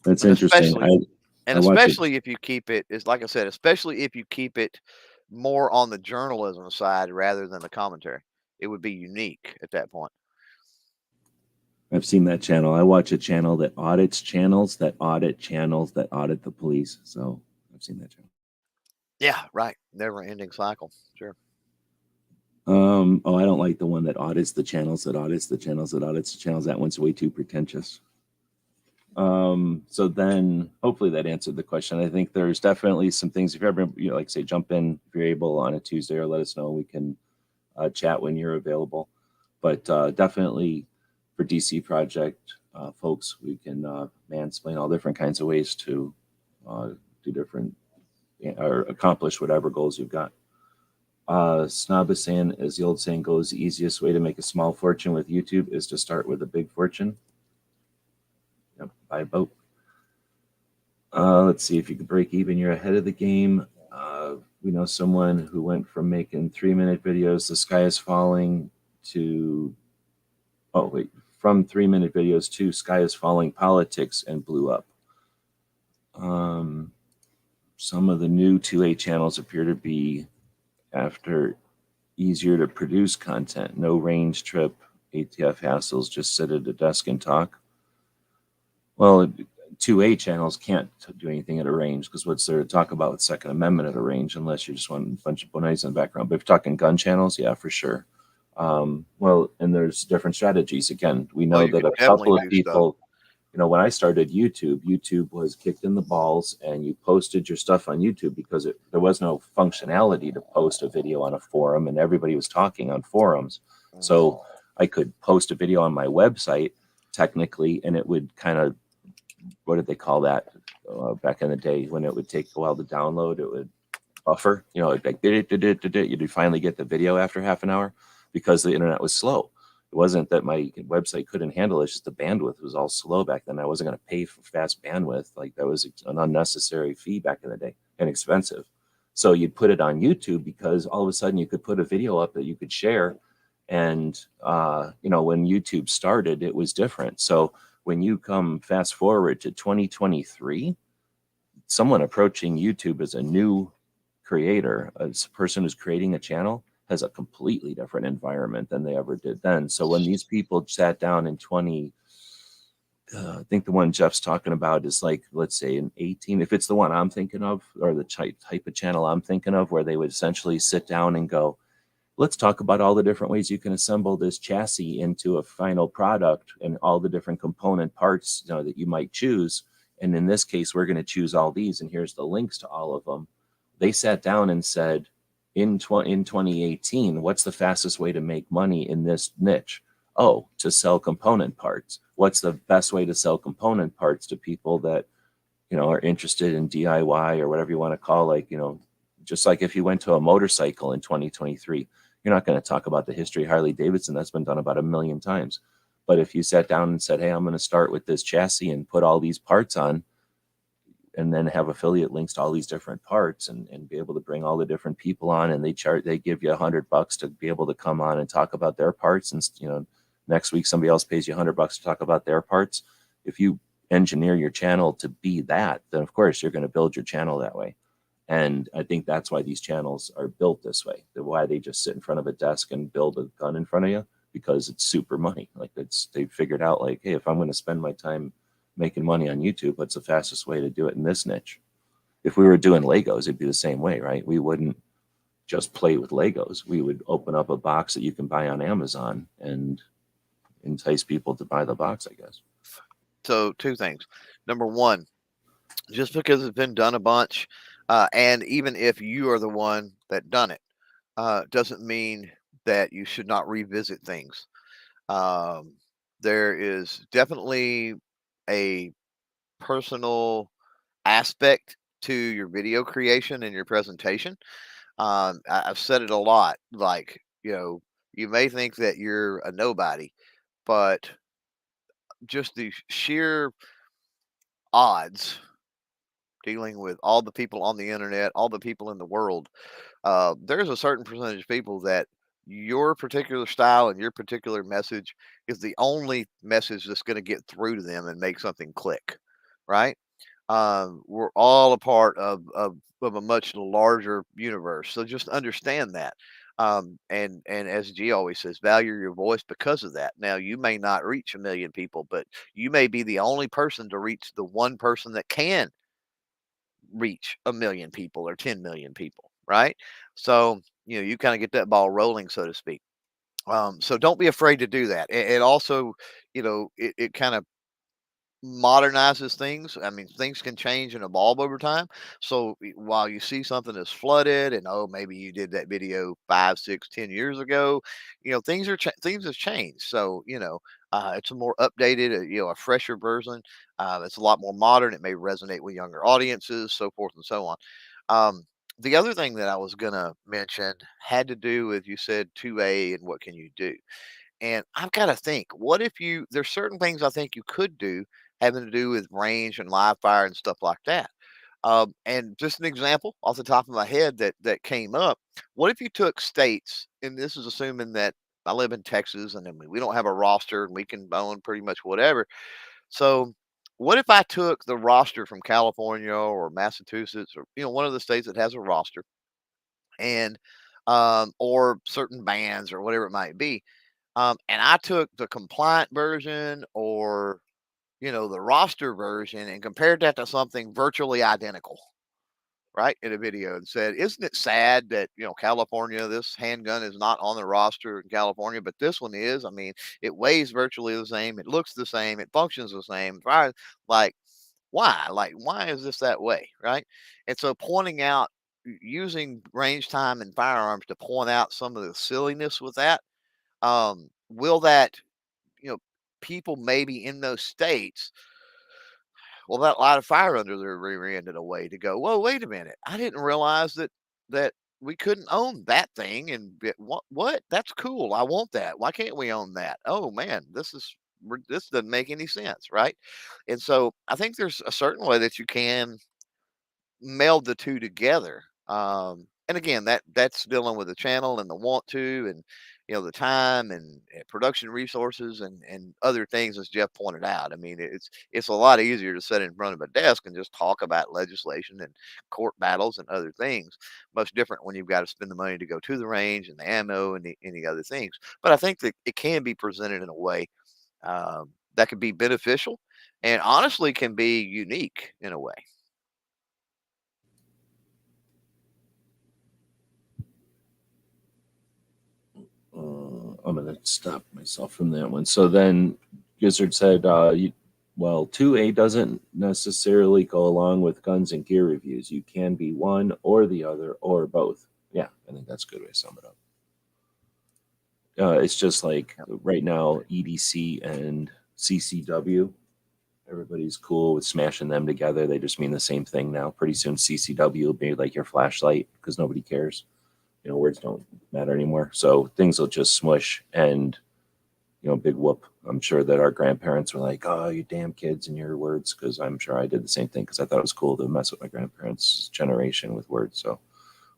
That's And interesting. especially and I watch it. especially if you keep it, is like I said, especially if you keep it more on the journalism side rather than the commentary. It would be unique at that point. I've seen that channel. I watch a channel that audits channels that audit channels that audit the police. So I've seen that channel. Yeah, right. Never ending cycle. Sure. Oh, I don't like the one that audits the channels that audits the channels that audits the channels. That one's way too pretentious. So then hopefully that answered the question. I think there's definitely some things, if you ever, like say, jump in if you're able on a Tuesday, or let us know. We can chat when you're available. But definitely for DC Project folks, we can mansplain all different kinds of ways to do different or accomplish whatever goals you've got. Snob is saying, as the old saying goes, the easiest way to make a small fortune with YouTube is to start with a big fortune. Yep, buy a boat. Let's see, if you can break even, you're ahead of the game. We know someone who went from making 3-minute videos, the sky is falling, to, from 3-minute videos to sky is falling politics, and blew up. Some of the new 2A channels appear to be after easier to produce content, no range trip, ATF hassles, just sit at a desk and talk. Well, 2A channels can't do anything at a range, because what's there to talk about with Second Amendment at a range, unless you just want a bunch of bonais in the background. But if you're talking gun channels, yeah, for sure. Well, and there's different strategies. Again, we know that a couple of people, when I started YouTube was kicked in the balls, and you posted your stuff on YouTube because there was no functionality to post a video on a forum, and everybody was talking on forums. So I could post a video on my website technically, and it would kind of, what did they call that back in the day, when it would take a while to download? It would buffer, like you'd finally get the video after half an hour, because the internet was slow. It wasn't that my website couldn't handle it, it's just the bandwidth was all slow back then. I wasn't going to pay for fast bandwidth. Like, that was an unnecessary fee back in the day, and expensive. So you'd put it on YouTube, because all of a sudden you could put a video up that you could share. And when YouTube started, it was different. So when you come fast forward to 2023, someone approaching YouTube as a new creator, as a person who's creating a channel, has a completely different environment than they ever did then. So when these people sat down in I think the one Jeff's talking about is like, let's say in 18, if it's the one I'm thinking of, or the type of channel I'm thinking of, where they would essentially sit down and go, let's talk about all the different ways you can assemble this chassis into a final product and all the different component parts, that you might choose. And in this case, we're going to choose all these, and here's the links to all of them. They sat down and said, in 2018, what's the fastest way to make money in this niche? Oh, to sell component parts. What's the best way to sell component parts to people that are interested in DIY or whatever you want to call, like, just like if you went to a motorcycle in 2023, you're not going to talk about the history of Harley Davidson. That's been done about 1 million times. But if you sat down and said, hey, I'm going to start with this chassis and put all these parts on, and then have affiliate links to all these different parts, and be able to bring all the different people on, and they give you $100 to be able to come on and talk about their parts. And next week somebody else pays you $100 to talk about their parts. If you engineer your channel to be that, then of course you're going to build your channel that way. And I think that's why these channels are built this way. Why they just sit in front of a desk and build a gun in front of you, because it's super money. Like, they've figured out, like, hey, if I'm going to spend my time making money on YouTube, what's the fastest way to do it in this niche? If we were doing Legos, it'd be the same way, right? We wouldn't just play with Legos. We would open up a box that you can buy on Amazon and entice people to buy the box, I guess. So two things. Number one, just because it's been done a bunch, and even if you are the one that done it, doesn't mean that you should not revisit things. There is definitely a personal aspect to your video creation and your presentation. I've said it a lot, like, you may think that you're a nobody, but just the sheer odds dealing with all the people on the internet, all the people in the world, there's a certain percentage of people that your particular style and your particular message is the only message that's going to get through to them and make something click, right? We're all a part of a much larger universe, so just understand that. And as G always says, value your voice because of that. Now, you may not reach 1 million people, but you may be the only person to reach the one person that can reach 1 million people or 10 million people, right? So, you kind of get that ball rolling, so to speak. So don't be afraid to do that. It also, it kind of modernizes things. I mean, things can change and evolve over time. So while you see something that's flooded, and oh, maybe you did that video 5, 6, 10 years ago, things have changed. So it's a more updated, a fresher version. It's a lot more modern. It may resonate with younger audiences, so forth and so on. Um, the other thing that I was gonna mention had to do with, you said 2A and what can you do? And I've got to think, what if there's certain things I think you could do having to do with range and live fire and stuff like that. And just an example off the top of my head that came up. What if you took states, and this is assuming that I live in Texas and then we don't have a roster and we can own pretty much whatever. So what if I took the roster from California or Massachusetts or one of the states that has a roster, and or certain bands or whatever it might be, and I took the compliant version or the roster version and compared that to something virtually identical, right, in a video, and said, "Isn't it sad that California, this handgun is not on the roster in California, but this one is? I mean, it weighs virtually the same, it looks the same, it functions the same. Right? Like, why? Like, why is this that way, right?" And so pointing out, using range time and firearms to point out some of the silliness with that, will that you know people maybe in those states, well, that light a fire under their rear end in a way to go, whoa, wait a minute. I didn't realize that we couldn't own that thing. And what? That's cool. I want that. Why can't we own that? Oh man, this doesn't make any sense, right? And so I think there's a certain way that you can meld the two together. And again, that's dealing with the channel and the want to, and the time and production resources and other things, as Jeff pointed out. I mean, it's a lot easier to sit in front of a desk and just talk about legislation and court battles and other things. Much different when you've got to spend the money to go to the range and the ammo and any other things. But I think that it can be presented in a way that can be beneficial and honestly can be unique in a way. I'm going to stop myself from that one. So then Gizzard said, well, 2A doesn't necessarily go along with guns and gear reviews. You can be one or the other or both. Yeah, I think that's a good way to sum it up. It's just like right now, EDC and CCW, everybody's cool with smashing them together. They just mean the same thing now. Pretty soon, CCW will be like your flashlight because nobody cares. Words don't matter anymore. So things will just smush and, big whoop. I'm sure that our grandparents were like, oh, you damn kids and your words, because I'm sure I did the same thing because I thought it was cool to mess with my grandparents' generation with words. So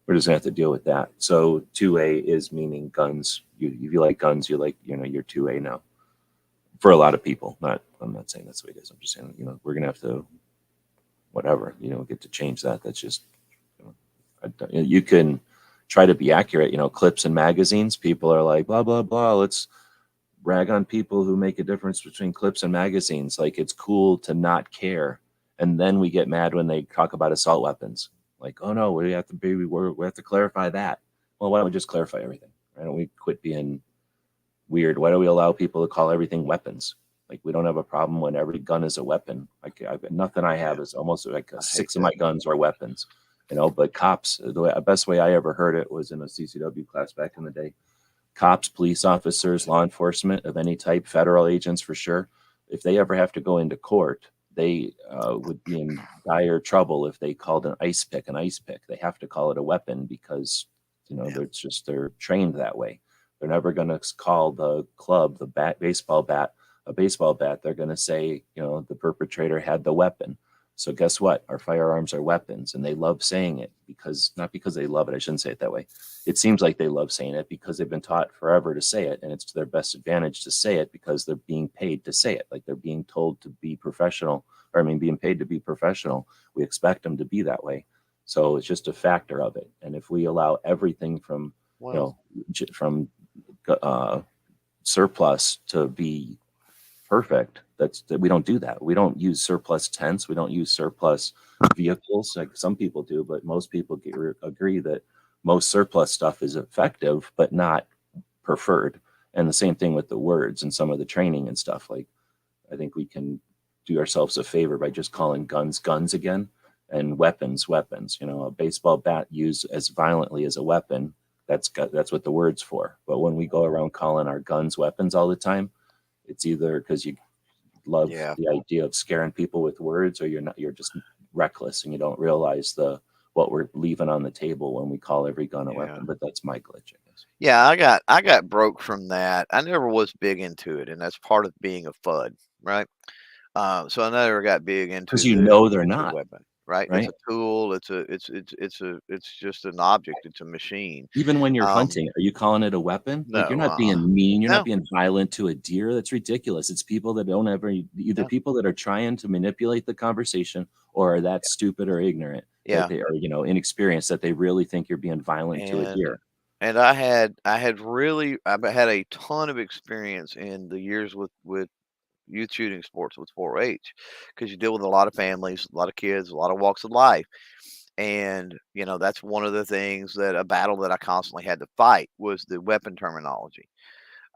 we're just gonna have to deal with that. So 2A is meaning guns. If you like guns, you're 2A now. For a lot of people, I'm not saying that's the way it is. I'm just saying, we're gonna have to, whatever, get to change that. That's just, you can try to be accurate. Clips and magazines. People are like, blah blah blah. Let's rag on people who make a difference between clips and magazines. Like it's cool to not care, and then we get mad when they talk about assault weapons. Like, oh no, we have to clarify that. Well, why don't we just clarify everything? Why don't we quit being weird? Why do we allow people to call everything weapons? Like we don't have a problem when every gun is a weapon. Like nothing I have is almost like six of my guns are weapons. But cops, the best way I ever heard it was in a CCW class back in the day. Cops, police officers, law enforcement of any type, federal agents for sure, if they ever have to go into court, they would be in dire trouble if they called an ice pick. They have to call it a weapon because they're trained that way. They're never going to call the club, baseball bat, a baseball bat. They're going to say, the perpetrator had the weapon. So guess what? Our firearms are weapons, and they love saying it not because they love it. I shouldn't say it that way. It seems like they love saying it because they've been taught forever to say it, and it's to their best advantage to say it because they're being paid to say it. Like they're being told to be professional, being paid to be professional. We expect them to be that way. So it's just a factor of it. And if we allow everything from, from surplus to be perfect, that we don't do that. We don't use surplus tents. We don't use surplus vehicles like some people do, but most people agree that most surplus stuff is effective, but not preferred. And the same thing with the words and some of the training and stuff. Like, I think we can do ourselves a favor by just calling guns guns again and weapons weapons. A baseball bat used as violently as a weapon, that's what the word's for. But when we go around calling our guns weapons all the time, it's either because you love the idea of scaring people with words, or you're just reckless and you don't realize what we're leaving on the table when we call every gun a weapon. But that's my glitch, I guess. Yeah, I got broke from that. I never was big into it, and that's part of being a FUD, right? So I never got big into Because they're into not, weapon, right? It's right? a tool. It's just an object. It's a machine. Even when you're hunting, are you calling it a weapon? Like you're No, not being mean, you're not no, being violent to a deer. That's ridiculous. It's people that don't ever either no. people that are trying to manipulate the conversation or are that stupid or ignorant that Yeah, they are, inexperienced, that they really think you're being violent to a and deer. I had I had a ton of experience in the years with youth shooting sports with 4-H because you deal with a lot of families, a lot of kids, a lot of walks of life. And, that's one of the things that a battle that I constantly had to fight was the weapon terminology.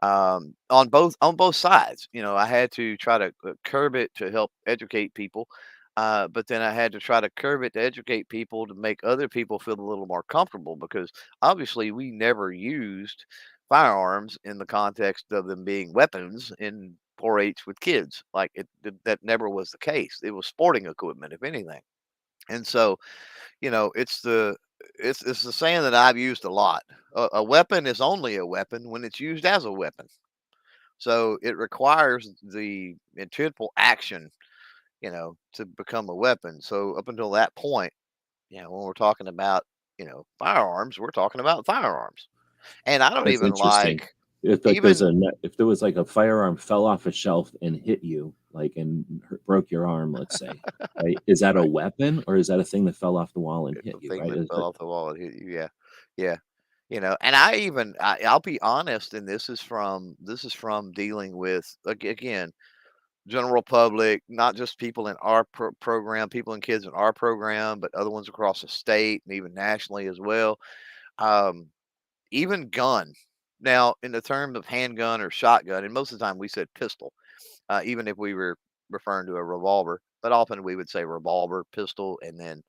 On both sides, I had to try to curb it to help educate people. But then I had to try to curb it to educate people to make other people feel a little more comfortable because obviously we never used firearms in the context of them being weapons in 4-H with kids. Like that never was the case. It was sporting equipment, if anything. And so, it's it's the saying that I've used a lot. A weapon is only a weapon when it's used as a weapon. So it requires the intentful action, to become a weapon. So up until that point, when we're talking about, firearms, we're talking about firearms. And I don't That's even interesting. like If even if there was like a firearm fell off a shelf and hit you, like and broke your arm, let's say, right? Is that a right, weapon or is that a thing that fell off the wall and it's hit the you? thing Right? that fell off the wall and hit you. Yeah. Yeah. And I'll be honest, and this is from dealing with again general public, not just people in our program, people and kids in our program, but other ones across the state and even nationally as well. Um, even gun. Now, in the terms of handgun or shotgun, and most of the time we said pistol, even if we were referring to a revolver, but often we would say revolver, pistol, and then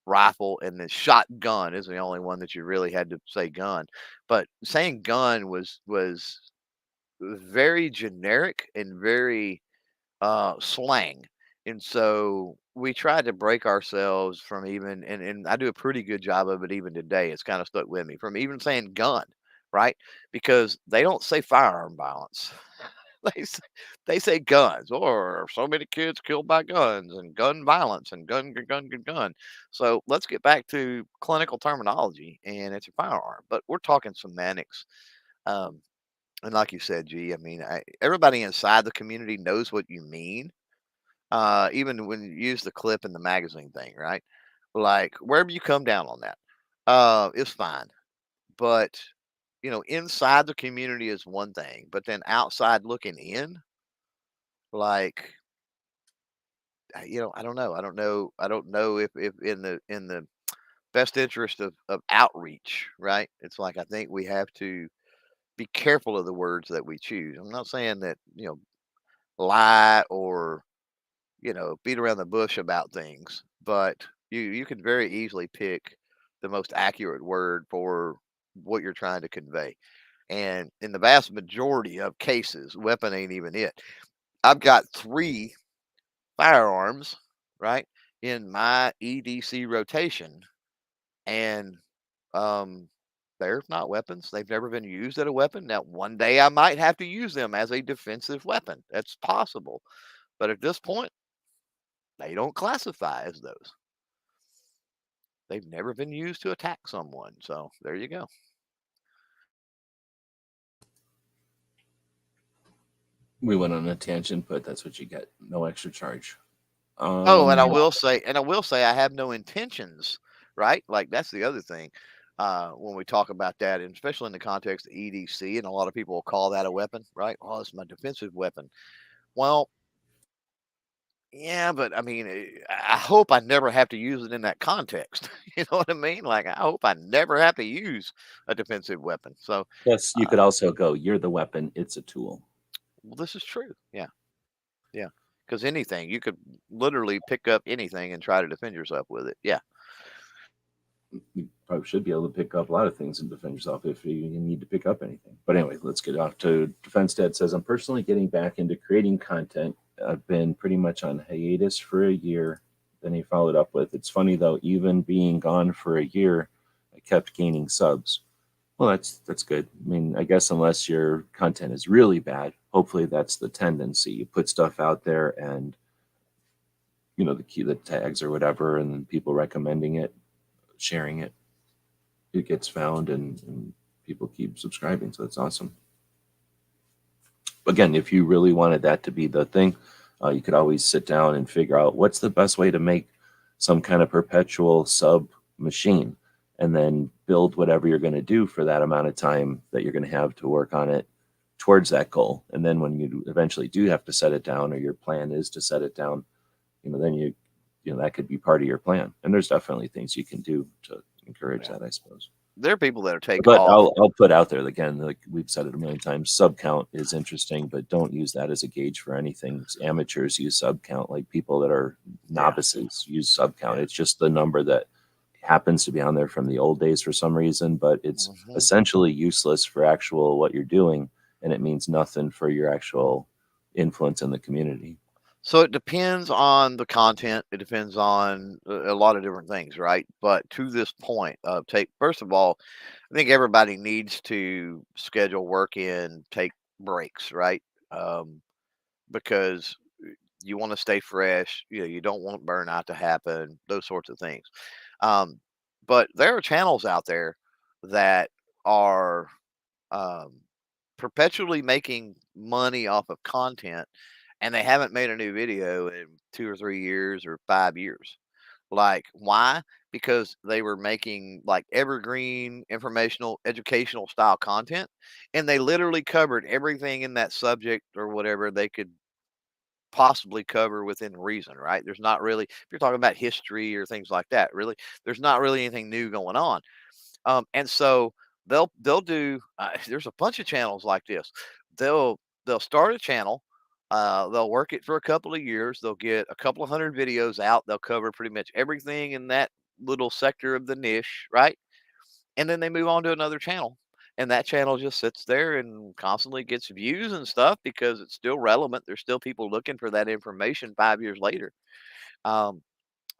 rifle, and then shotgun is the only one that you really had to say gun. But saying gun was very generic and very slang. And so we tried to break ourselves from even, and I do a pretty good job of it even today. It's kind of stuck with me from even saying gun, right? Because they don't say firearm violence. They say, they say guns, or so many kids killed by guns and gun violence and gun. So let's get back to clinical terminology, and it's a firearm, but we're talking semantics. Um, and like you said, G, I mean, everybody inside the community knows what you mean, even when you use the clip in the magazine thing, right? Like wherever you come down on that, it's fine. But inside the community is one thing, but then outside looking in, like I don't know. I don't know if in the best interest of outreach, right? It's like I think we have to be careful of the words that we choose. I'm not saying that lie or beat around the bush about things, but you can very easily pick the most accurate word for what you're trying to convey. And in the vast majority of cases, weapon ain't even it. I've got three firearms, right, in my EDC rotation, and um, they're not weapons. They've never been used as a weapon. Now, one day I might have to use them as a defensive weapon. That's possible. But at this point, they don't classify as those. They've never been used to attack someone. So there you go. We went on a tangent, but that's what you get. No extra charge. Oh, and I Um, will say, I have no intentions, right? Like that's the other thing. When we talk about that, and especially in the context of EDC, and a lot of people will call that a weapon, right? Oh, it's my defensive weapon. Well, yeah, but I mean, I hope I never have to use it in that context. You know what I mean? Like, I hope I never have to use a defensive weapon. So, yes, you uh, could also go, you're the weapon, it's a tool. well, this is true. Yeah, yeah. Because anything, you could literally pick up anything and try to defend yourself with it. Yeah. You probably should be able to pick up a lot of things and defend yourself if you need to pick up anything. But anyway, let's get off to Defense Dad says, I'm personally getting back into creating content. I've been pretty much on hiatus for a year. Then he followed up with, it's funny though, even being gone for a year, I kept gaining subs. Well, that's good. I mean, I guess unless your content is really bad, hopefully that's the tendency. You put stuff out there and the tags or whatever, and then people recommending it, sharing it, it gets found and people keep subscribing. So that's awesome. Again, if you really wanted that to be the thing, you could always sit down and figure out what's the best way to make some kind of perpetual sub machine, and then build whatever you're going to do for that amount of time that you're going to have to work on it towards that goal. And then when you eventually do have to set it down, or your plan is to set it down, then that could be part of your plan. And there's definitely things you can do to encourage Yeah. that, I suppose. There are people that are taking But off. I'll put out there again, like we've said it a million times, sub count is interesting, but don't use that as a gauge for anything. Amateurs use sub count, like people that are novices use sub count. Yeah. It's just the number that happens to be on there from the old days for some reason, but it's Mhm. essentially useless for actual what you're doing, and it means nothing for your actual influence in the community. So it depends on the content. It depends on a lot of different things, right? But to this point, take first of all, I think everybody needs to schedule work in, take breaks, right? Um, because you want to stay fresh. You don't want burnout to happen. Those sorts of things. Um, but there are channels out there that are um, perpetually making money off of content, and they haven't made a new video in 2 or 3 years or 5 years. Like, why? Because they were making like evergreen, informational, educational style content, and they literally covered everything in that subject or whatever they could possibly cover within reason, right? There's not really, if you're talking about history or things like that, really, there's not really anything new going on. And so they'll do. There's a bunch of channels like this. They'll start a channel. They'll work it for a couple of years. They'll get a couple of hundred videos out. They'll cover pretty much everything in that little sector of the niche, right? And then they move on to another channel. And that channel just sits there and constantly gets views and stuff because it's still relevant. There's still people looking for that information 5 years later. Um,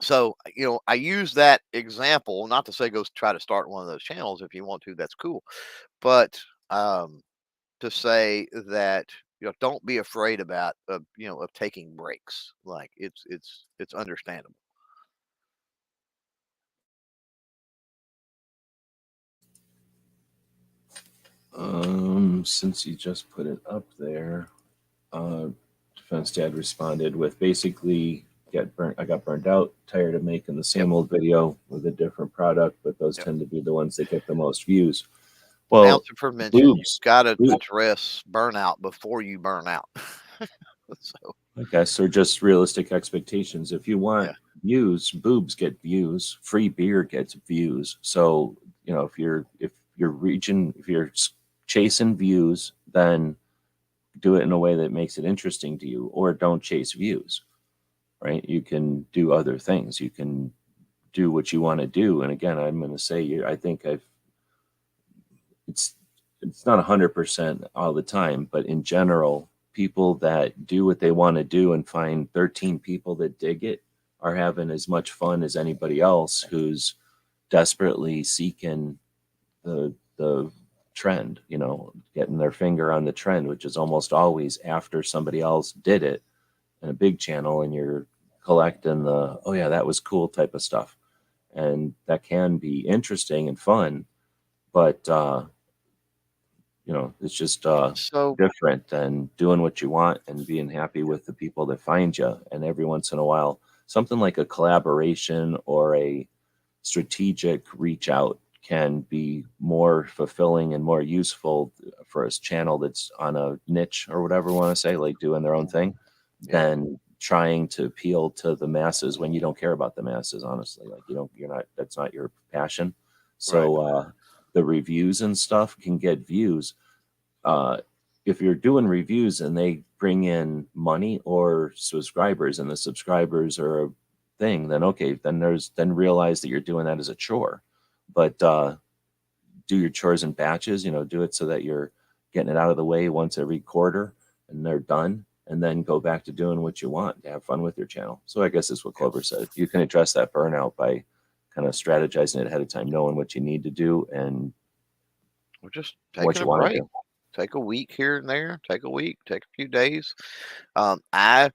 so, I use that example, not to say go try to start one of those channels. If you want to, that's cool. But um, to say that, don't be afraid about, of taking breaks. Like it's understandable. Since you just put it up there, uh, Defense Dad responded with basically I got burnt out, tired of making the same old video with a different product, but those Yep. tend to be the ones that get the most views. An Well, ounce of prevention. You've boobs, got to boob- address burnout before you burn out. So, I guess, are just realistic expectations. If you want yeah. views, boobs get views, free beer gets views. So, if you're chasing views, then do it in a way that makes it interesting to you, or don't chase views, right? You can do other things. You can do what you want to do. And again, I'm going to say, I think it's it's not 100% all the time, but in general, people that do what they want to do and find 13 people that dig it are having as much fun as anybody else who's desperately seeking the trend, getting their finger on the trend, which is almost always after somebody else did it in a big channel, and you're collecting the, oh yeah, that was cool type of stuff. And that can be interesting and fun, but it's just So, different than doing what you want and being happy with the people that find you. And every once in a while, something like a collaboration or a strategic reach out can be more fulfilling and more useful for a channel that's on a niche or whatever we want to say, like doing their own thing, yeah, than trying to appeal to the masses when you don't care about the masses, honestly. Like, you're not, that's not your passion. right. So the reviews and stuff can get views. uh, if you're doing reviews and they bring in money or subscribers, and the subscribers are a thing, then okay, then realize that you're doing that as a chore. But do your chores in batches. Do it so that you're getting it out of the way once every quarter, and they're done, and then go back to doing what you want to have fun with your channel. So I guess that's what Clover said. You can address that burnout by kind of strategizing it ahead of time, knowing what you need to do and We're just what taking you a want to break. do. Take a week here and there. Take a week. Take a few days. I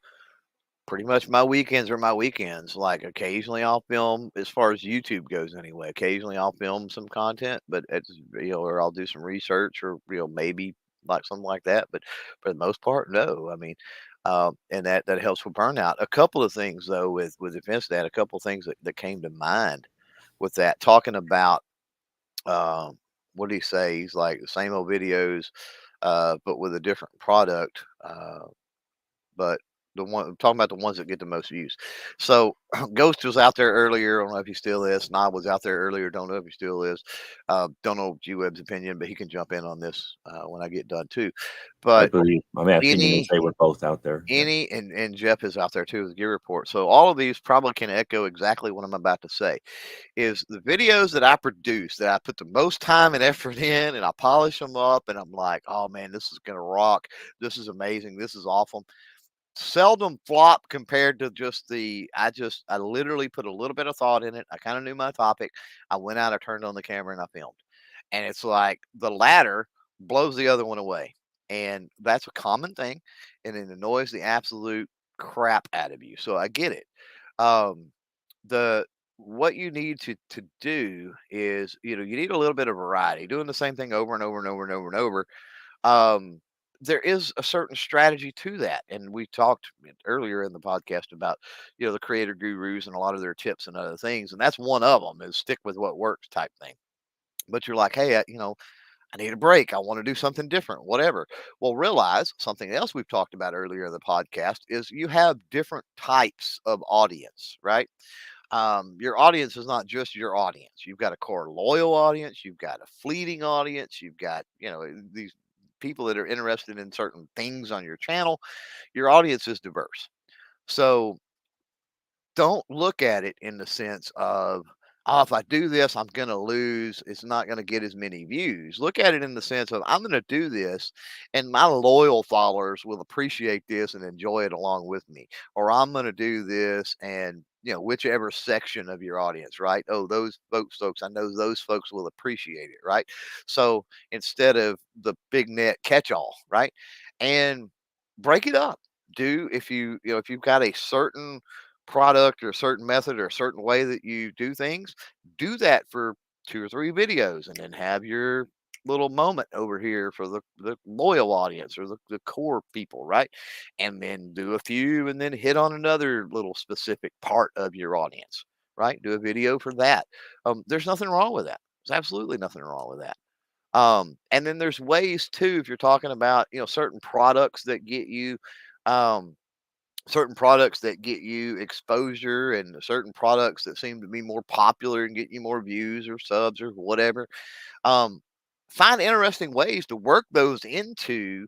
pretty much my weekends are my weekends. Like occasionally I'll film, as far as YouTube goes anyway. Occasionally I'll film some content, but it's, or I'll do some research, or maybe like something like that. But for the most part, no. I mean, and that helps with burnout. A couple of things though with Defense Dad, a couple of things that came to mind with that, talking about um, what did he say? He's like the same old videos, but with a different product. But the one I'm talking about, the ones that get the most views. So Ghost was out there earlier. I don't know if he still is. Snob was out there earlier. Don't know if he still is. Don't know G Web's opinion, but he can jump in on this when I get done too. I But believe I'm asking you to any say we're both out there. Yeah. and Jeff is out there too with Gear Report. So all of these probably can echo exactly what I'm about to say. Is the videos that I produce, that I put the most time and effort in, and I polish them up, and I'm like, oh man, this is gonna rock. This is amazing. This is awesome. Seldom flop compared to just I literally put a little bit of thought in it. I kind of knew my topic. I went out, I turned on the camera, and I filmed. And it's like the latter blows the other one away. And that's a common thing. And it annoys the absolute crap out of you. So I get it. Um, the what you need to do is, you need a little bit of variety. Doing the same thing over and over and over and over and over, um, there is a certain strategy to that. And we talked earlier in the podcast about, the creator gurus and a lot of their tips and other things. And that's one of them, is stick with what works type thing. But you're like, hey, I need a break. I want to do something different, whatever. Well, realize something else we've talked about earlier in the podcast is you have different types of audience, right? your audience is not just your audience. You've got a core loyal audience. You've got a fleeting audience. You've got, these people that are interested in certain things on your channel. Your audience is diverse. So don't look at it in the sense of, oh, if I do this, I'm going to lose. It's not going to get as many views. Look at it in the sense of, I'm going to do this and my loyal followers will appreciate this and enjoy it along with me. Or I'm going to do this and, whichever section of your audience, right? Oh, those folks, I know those folks will appreciate it, right? So instead of the big net catch all, right? And break it up. If if you've got a certain product or a certain method or a certain way that you do things, do that for 2 or 3 videos and then have your little moment over here for the loyal audience or the core people, right? And then do a few and then hit on another little specific part of your audience, right? Do a video for that. There's nothing wrong with that. There's absolutely nothing wrong with that. And then there's ways too, if you're talking about, certain products that get you, um, exposure and certain products that seem to be more popular and get you more views or subs or whatever. Um, find interesting ways to work those into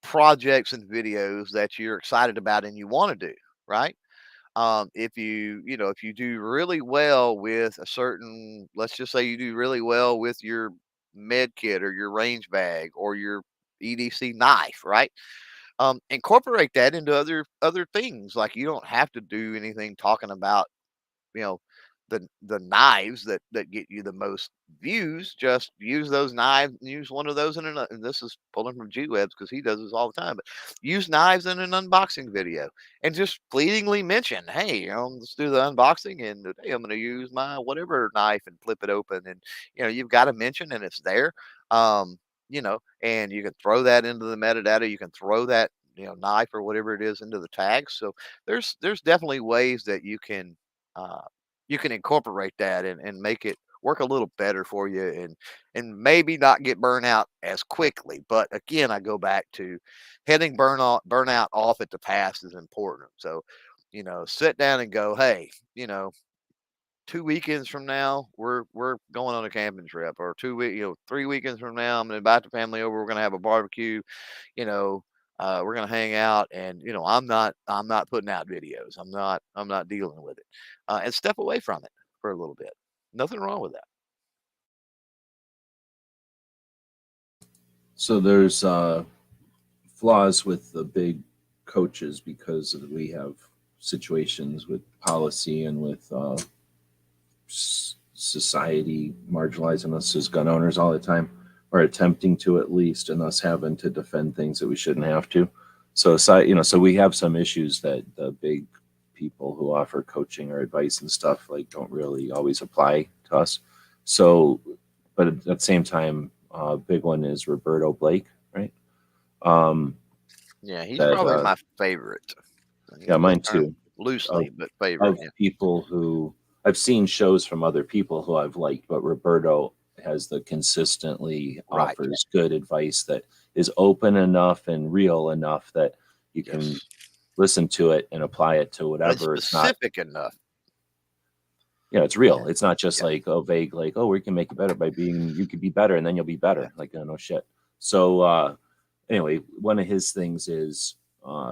projects and videos that you're excited about and you want to do, right? If you do really well with a certain, let's just say you do really well with your med kit or your range bag or your EDC knife, right? Incorporate that into other things. Like you don't have to do anything talking about, you know, the knives that get you the most views. Just use those knives. Use one of those and this is pulling from G Webs because he does this all the time. But use knives in an unboxing video and just fleetingly mention, hey, let's do the unboxing and today I'm going to use my whatever knife and flip it open. And you've got to mention and it's there. Um, and you can throw that into the metadata. You can throw that knife or whatever it is into the tags. So there's definitely ways that uh, you can incorporate that and make it work a little better for you and maybe not get burnt out as quickly. But again, I go back to heading burnout off at the pass is important. So, sit down and go, hey, 2 weekends from now, we're going on a camping trip, or 3 weekends from now, I'm gonna invite the family over. We're gonna have a barbecue. You know, we're gonna hang out, and I'm not putting out videos. I'm not dealing with it, and step away from it for a little bit. Nothing wrong with that. So there's flaws with the big coaches because we have situations with policy and with society marginalizing us as gun owners all the time, or attempting to at least, and us having to defend things that we shouldn't have to. So we have some issues that the big people who offer coaching or advice and stuff like don't really always apply to us. So, but at the same time, big one is Roberto Blake, right? Yeah, he's That probably my favorite. yeah, mine too. Loosely, but Of favorite. Yeah. people who I've seen shows from other people who I've liked, but Roberto has the consistently Right. offers good advice that is open enough and real enough that you can Yes. listen to it and apply it to But whatever. it's It's not, specific enough. it's real. Yeah. It's not just Yeah. like, oh, vague, like, oh, we can make it better by being, you could be better and then you'll be better. Yeah. Like, oh, no shit. So, anyway, one of his things is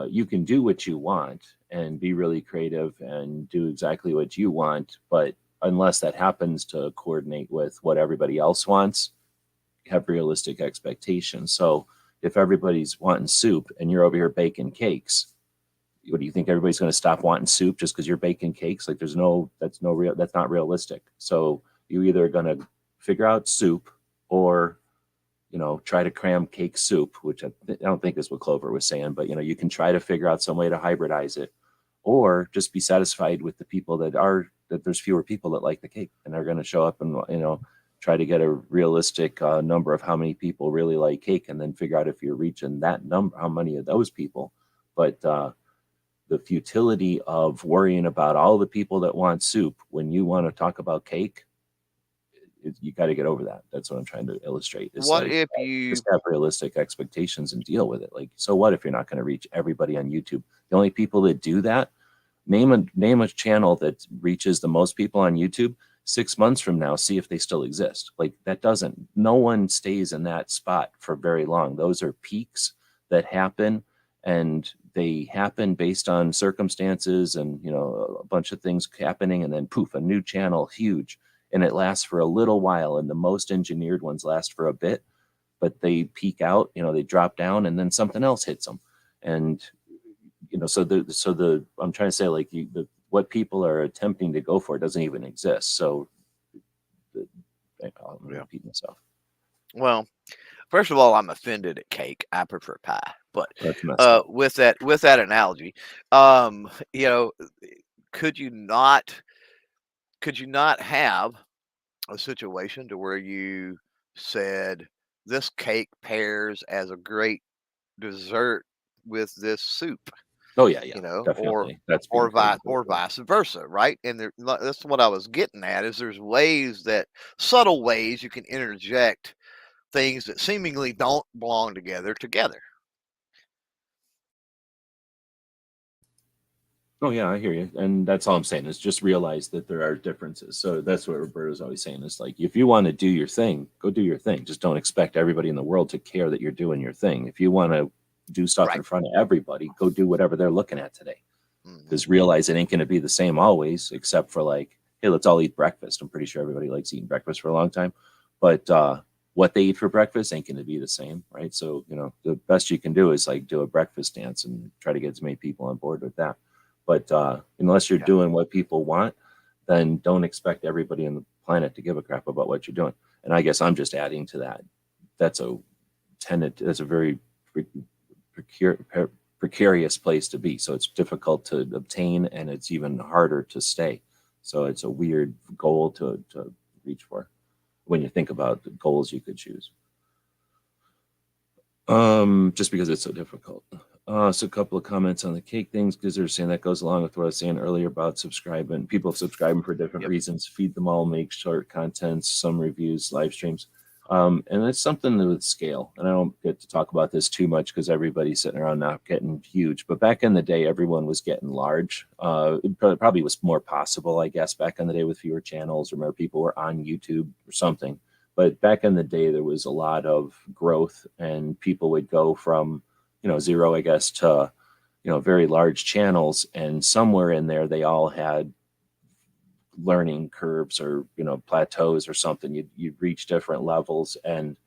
you can do what you want and be really creative and do exactly what you want, but unless that happens to coordinate with what everybody else wants, have realistic expectations. So if everybody's wanting soup and you're over here baking cakes, what do you think everybody's going to stop wanting soup just because you're baking cakes? Like that's not realistic. So you either going to figure out soup or try to cram cake soup, which I don't think is what Clover was saying, but you can try to figure out some way to hybridize it, or just be satisfied with the people that there's fewer people that like the cake and are going to show up and try to get a realistic number of how many people really like cake, and then figure out if you're reaching that number, how many of those people. But the futility of worrying about all the people that want soup when you want to talk about cake, you got to get over that. That's what I'm trying to illustrate. It's What like if you just have realistic expectations and deal with it. Like, so what if you're not going to reach everybody on YouTube? The only people that do that name a channel that reaches the most people on YouTube. 6 months from now, see if they still exist. Like that doesn't, no one stays in that spot for very long. Those are peaks that happen, and they happen based on circumstances and, you know, a bunch of things happening, and then poof, a new channel, huge, and it lasts for a little while, and the most engineered ones last for a bit, but they peak out, you know, they drop down, and then something else hits them. And you know, so I'm trying to say, like, what people are attempting to go for doesn't even exist. So I'll repeat myself. Well, first of all, I'm offended at cake. I prefer pie. But That's messed up. with that analogy, you know, could you not have a situation to where you said this cake pairs as a great dessert with this soup, Oh yeah, you know, definitely. That's being creative. or vice versa, right? And that's what I was getting at, is there's subtle ways you can interject things that seemingly don't belong together. Oh yeah, I hear you, and that's all I'm saying is just realize that there are differences. So that's what Roberto's always saying is, like, if you want to do your thing, go do your thing. Just don't expect everybody in the world to care that you're doing your thing. If you want to do stuff in front of everybody, go do whatever they're looking at today. Because realize it ain't going to be the same always, except for like, hey, let's all eat breakfast. I'm pretty sure everybody likes eating breakfast for a long time, but what they eat for breakfast ain't going to be the same, right? So, you know, the best you can do is like do a breakfast dance and try to get as many people on board with that. But unless you're doing what people want, then don't expect everybody on the planet to give a crap about what you're doing. And I guess I'm just adding to that. That's a very precarious place to be. So it's difficult to obtain, and it's even harder to stay. So it's a weird goal to reach for when you think about the goals you could choose. Just because it's so difficult. So a couple of comments on the cake things, because they're saying that goes along with what I was saying earlier about subscribing. People subscribing for different reasons. Feed them all, make short contents, some reviews, live streams. And it's something with scale. And I don't get to talk about this too much because everybody's sitting around now getting huge. But back in the day, everyone was getting large. It probably was more possible, I guess, back in the day with fewer channels, or more people were on YouTube or something. But back in the day, there was a lot of growth, and people would go from, you know, zero, I guess, to, you know, very large channels. And somewhere in there, they all had learning curves or, you know, plateaus or something. You'd reach different levels, and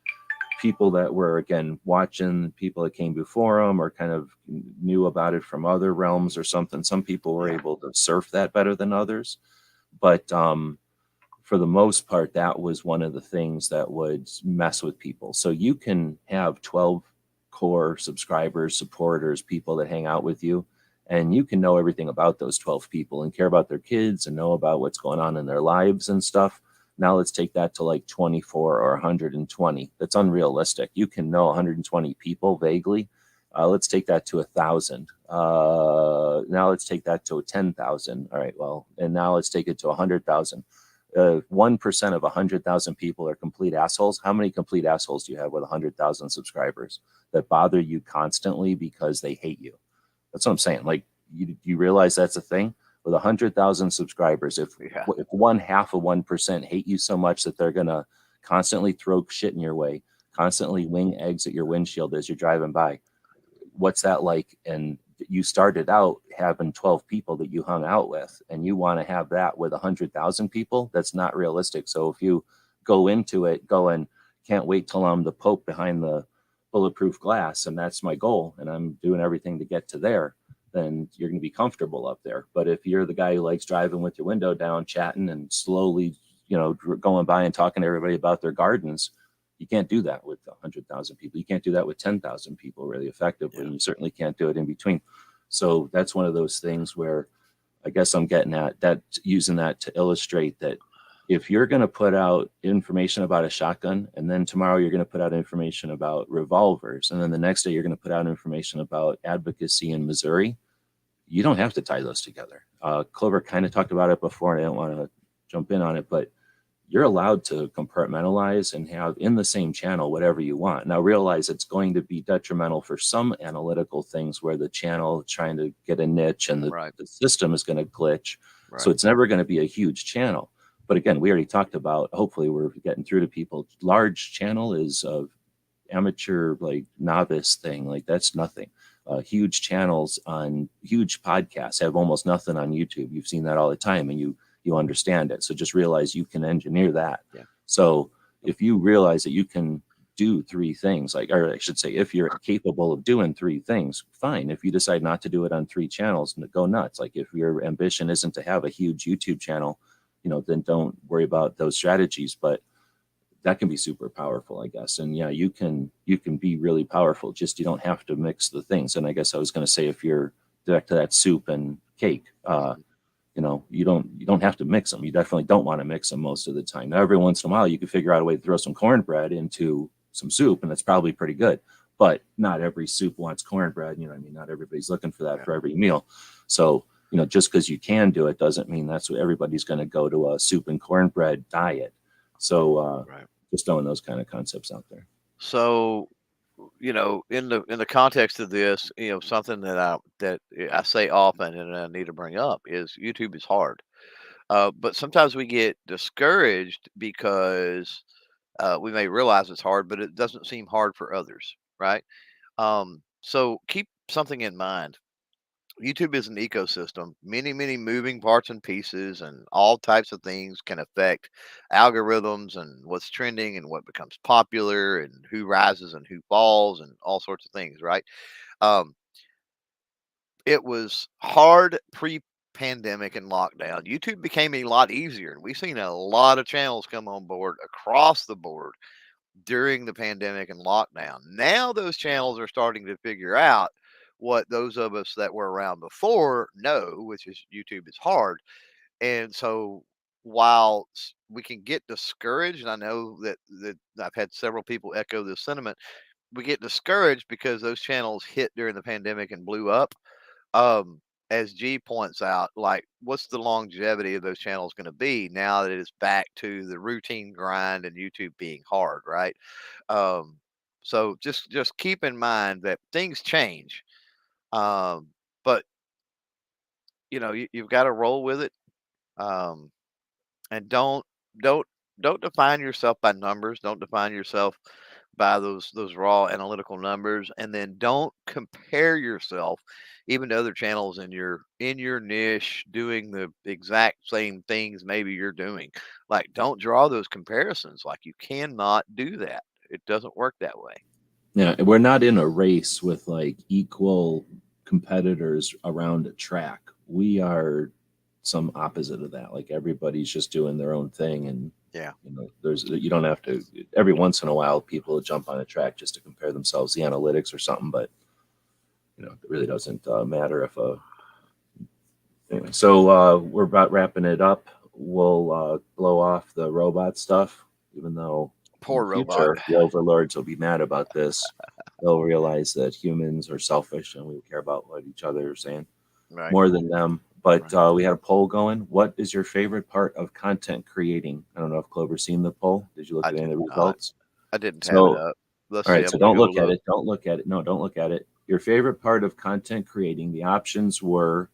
people that were, again, watching people that came before them or kind of knew about it from other realms or something. Some people were able to surf that better than others. But for the most part, that was one of the things that would mess with people. So you can have 12 core subscribers, supporters, people that hang out with you, and you can know everything about those 12 people and care about their kids and know about what's going on in their lives and stuff. Now let's take that to like 24 or 120. That's unrealistic. You can know 120 people vaguely. Let's take that to 1,000. Now let's take that to 10,000. All right, well, and now let's take it to 100,000. 1% of 100,000 people are complete assholes. How many complete assholes do you have with 100,000 subscribers that bother you constantly because they hate you? That's what I'm saying. Like, you realize that's a thing with 100,000 subscribers. If 1/2 of 1% hate you so much that they're gonna constantly throw shit in your way, constantly wing eggs at your windshield as you're driving by, what's that like? And you started out having 12 people that you hung out with, and you want to have that with 100,000 people. That's not realistic. So if you go into it going, can't wait till I'm the Pope behind the bulletproof glass, and that's my goal, and I'm doing everything to get to there, then you're going to be comfortable up there. But if you're the guy who likes driving with your window down, chatting and slowly, you know, going by and talking to everybody about their gardens, you can't do that with 100,000 people. You can't do that with 10,000 people really effectively. And you certainly can't do it in between. So that's one of those things where I guess I'm getting at that, using that to illustrate that if you're going to put out information about a shotgun, and then tomorrow you're going to put out information about revolvers, and then the next day you're going to put out information about advocacy in Missouri, you don't have to tie those together. Clover kind of talked about it before, and I don't want to jump in on it, but you're allowed to compartmentalize and have in the same channel whatever you want. Now realize it's going to be detrimental for some analytical things where the channel trying to get a niche and Right. the system is going to glitch. Right. So it's never going to be a huge channel. But again, we already talked about, hopefully we're getting through to people. Large channel is of amateur, like novice thing. Like that's nothing. Huge channels on huge podcasts have almost nothing on YouTube. You've seen that all the time and you understand it. So just realize you can engineer that. Yeah. So if you realize that you can do three things, like, or I should say, if you're capable of doing three things, fine. If you decide not to do it on three channels, go nuts. Like if your ambition isn't to have a huge YouTube channel, then don't worry about those strategies. But that can be super powerful, I guess. And yeah, you can be really powerful. Just you don't have to mix the things. And I guess I was going to say, if you're back to that soup and cake, you don't have to mix them. You definitely don't want to mix them most of the time. Now, every once in a while, you can figure out a way to throw some cornbread into some soup, and that's probably pretty good. But not every soup wants cornbread. Not everybody's looking for that for every meal. So, just because you can do it doesn't mean that's what everybody's going to go to a soup and cornbread diet. So, just throwing those kind of concepts out there. So, in the context of this, something that I say often and I need to bring up is YouTube is hard. But sometimes we get discouraged because we may realize it's hard, but it doesn't seem hard for others, right? So keep something in mind. YouTube is an ecosystem, many, many moving parts and pieces, and all types of things can affect algorithms and what's trending and what becomes popular and who rises and who falls and all sorts of things, right? Um, it was hard pre-pandemic and lockdown. YouTube became a lot easier, and we've seen a lot of channels come on board across the board during the pandemic and lockdown. Now those channels are starting to figure out what those of us that were around before know, which is YouTube is hard. And so while we can get discouraged, and I know that I've had several people echo this sentiment, we get discouraged because those channels hit during the pandemic and blew up. Um, as G points out, like, what's the longevity of those channels going to be now that it's back to the routine grind and YouTube being hard, right? Um, so just keep in mind that things change, but you've got to roll with it, um, and don't don't define yourself by numbers. Don't define yourself by those raw analytical numbers, and then don't compare yourself even to other channels in your niche doing the exact same things maybe you're doing. Like, don't draw those comparisons. Like, you cannot do that. It doesn't work that way. Yeah, we're not in a race with like equal competitors around a track. We are some opposite of that. Like everybody's just doing their own thing, and Yeah. you don't have to. Every once in a while, people jump on a track just to compare themselves, the analytics or something. But it really doesn't matter if anyway. So we're about wrapping it up. We'll blow off the robot stuff, even though Poor in the future, robot. the overlords will be mad about this. They'll realize that humans are selfish and we care about what each other are saying Right. more than them. But we had a poll going. What is your favorite part of content creating? I don't know if Clover's seen the poll. Did you look I at any of did the not. results? I didn't have So, it up. Let's all see. right, I'm so gonna don't go look at look. it. Don't look at it. No, don't look at it. Your favorite part of content creating, the options were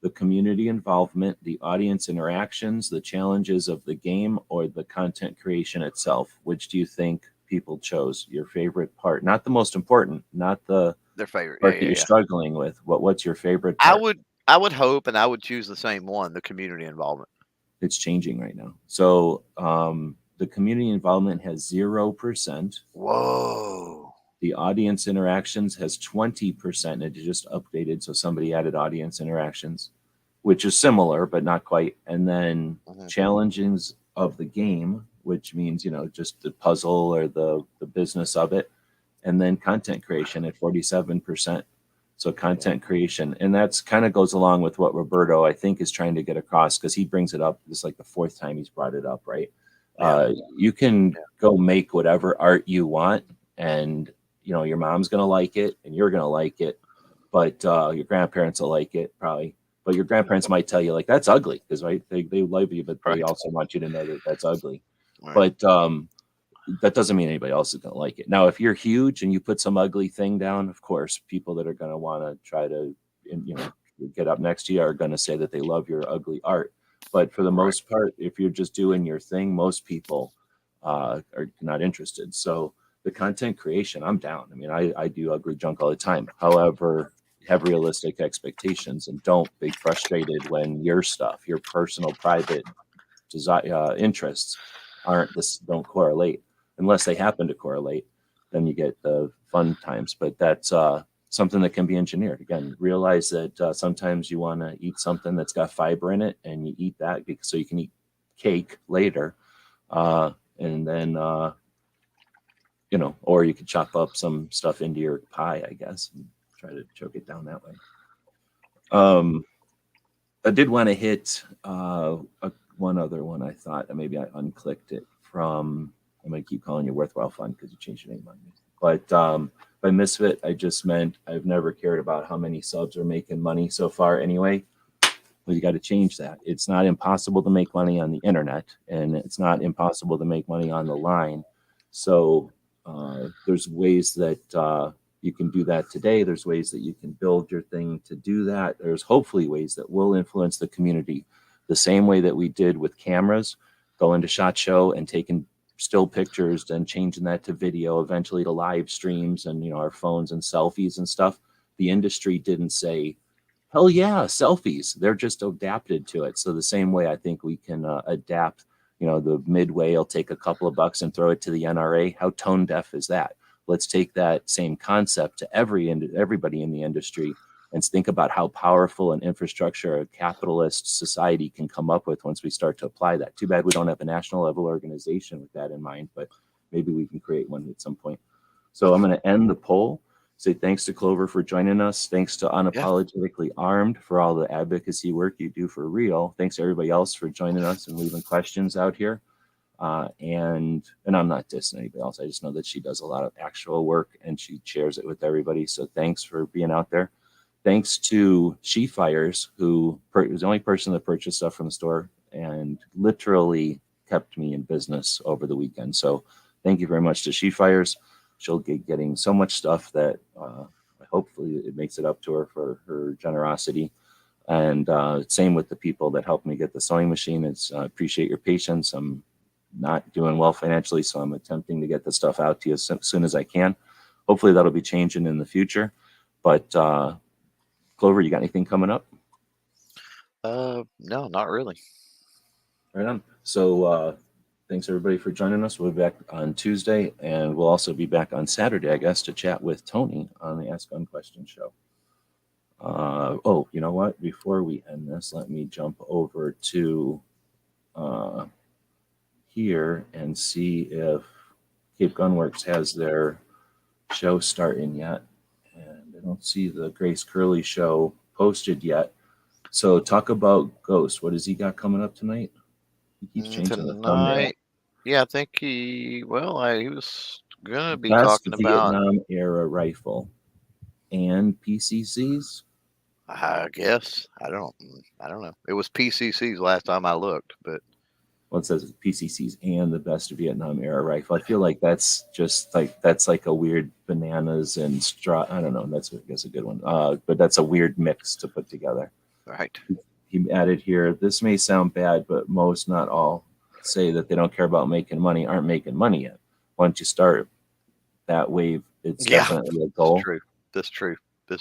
the community involvement, the audience interactions, the challenges of the game, or the content creation itself. Which do you think people chose? Your favorite part, not the most important, not the Their favorite. part that Yeah. you're struggling with. What's your favorite I part? would hope, and I would choose the same one, the community involvement. It's changing right now. So the community involvement has 0%. Whoa. The audience interactions has 20%. It just updated, so somebody added audience interactions, which is similar but not quite. And then challenges of the game, which means just the puzzle or the business of it, and then content creation at 47%. So content creation, and that's kind of goes along with what Roberto, I think, is trying to get across, because he brings it up. This is like the fourth time he's brought it up, right? You can go make whatever art you want, and your mom's gonna like it, and you're gonna like it, but your grandparents will like it probably, but your grandparents might tell you like that's ugly because right they love you, but they Right. also want you to know that that's ugly. Right. But that doesn't mean anybody else is going to like it. Now, if you're huge and you put some ugly thing down, of course, people that are going to want to try to, get up next to you are going to say that they love your ugly art. But for the most part, if you're just doing your thing, most people are not interested. So the content creation, I'm down. I mean, I do ugly junk all the time. However, have realistic expectations and don't be frustrated when your stuff, your personal, private desire, interests don't correlate unless they happen to correlate. Then you get the fun times, but that's something that can be engineered. Again, realize that sometimes you want to eat something that's got fiber in it, and you eat that so you can eat cake later, and then or you could chop up some stuff into your pie, I guess, and try to choke it down that way. I did want to hit one other one. I thought maybe I unclicked it from. I'm going to keep calling you Worthwhile Fun because you changed your name on me. But by Misfit, I just meant I've never cared about how many subs are making money so far anyway. Well, you got to change that. It's not impossible to make money on the internet, and it's not impossible to make money on the line. So there's ways that you can do that today. There's ways that you can build your thing to do that. There's hopefully ways that will influence the community the same way that we did with cameras, going to SHOT Show and taking still pictures, then changing that to video, eventually to live streams and our phones and selfies and stuff. The industry didn't say, hell yeah, selfies. They're just adapted to it. So the same way I think we can adapt, the Midway will take a couple of bucks and throw it to the NRA. How tone deaf is that? Let's take that same concept to everybody in the industry and think about how powerful an infrastructure a capitalist society can come up with once we start to apply that. Too bad we don't have a national level organization with that in mind, but maybe we can create one at some point. So I'm going to end the poll. Say thanks to Clover for joining us. Thanks to Unapologetically Armed for all the advocacy work you do for real. Thanks to everybody else for joining us and leaving questions out here. And I'm not dissing anybody else. I just know that she does a lot of actual work and she shares it with everybody. So thanks for being out there. Thanks to She Fires, who was the only person that purchased stuff from the store and literally kept me in business over the weekend. So thank you very much to She Fires. She'll get getting so much stuff that hopefully it makes it up to her for her generosity. And same with the people that helped me get the sewing machine. It's appreciate your patience. I'm not doing well financially, so I'm attempting to get the stuff out to you as soon as I can. Hopefully that'll be changing in the future. But Clover, you got anything coming up? No, not really. Right on. So thanks everybody for joining us. We'll be back on Tuesday, and we'll also be back on Saturday, I guess, to chat with Tony on the Ask Gun Question show. You know what? Before we end this, let me jump over to here and see if Cape Gunworks has their show starting yet. And I don't see the Grace Curley show posted yet. So talk about Ghost. What has he got coming up tonight? He keeps changing the thumbnail. Yeah, I think he was gonna be Best talking about, Vietnam era rifle and PCCs. I guess. I don't know. It was PCCs last time I looked, but Well, it says PCCs and the best Vietnam era rifle. I feel like that's like a weird bananas and straw. I don't know. That's I guess a good one. But that's a weird mix to put together. right. He added here, this may sound bad, but most, not all, say that they don't care about making money aren't making money yet. Once you start that wave, it's definitely a goal. This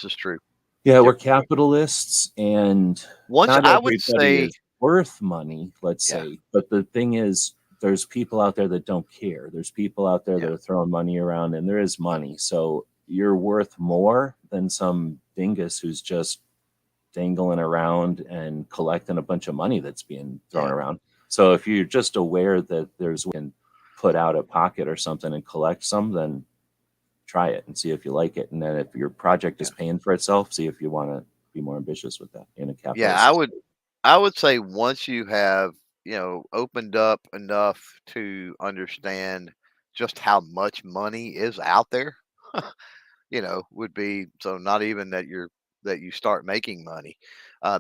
is true. Yeah, we're capitalists, and not I would everybody say is worth money, let's say. But the thing is, there's people out there that don't care. There's people out there that are throwing money around, and there is money. So you're worth more than some dingus who's just dangling around and collecting a bunch of money that's being thrown around. So if you're just aware that there's can put out a pocket or something and collect some, then try it and see if you like it. And then if your project is paying for itself, see if you want to be more ambitious with that in a capitalist. Yeah, I would say once you have, opened up enough to understand just how much money is out there, would be, so not even that you're that you start making money,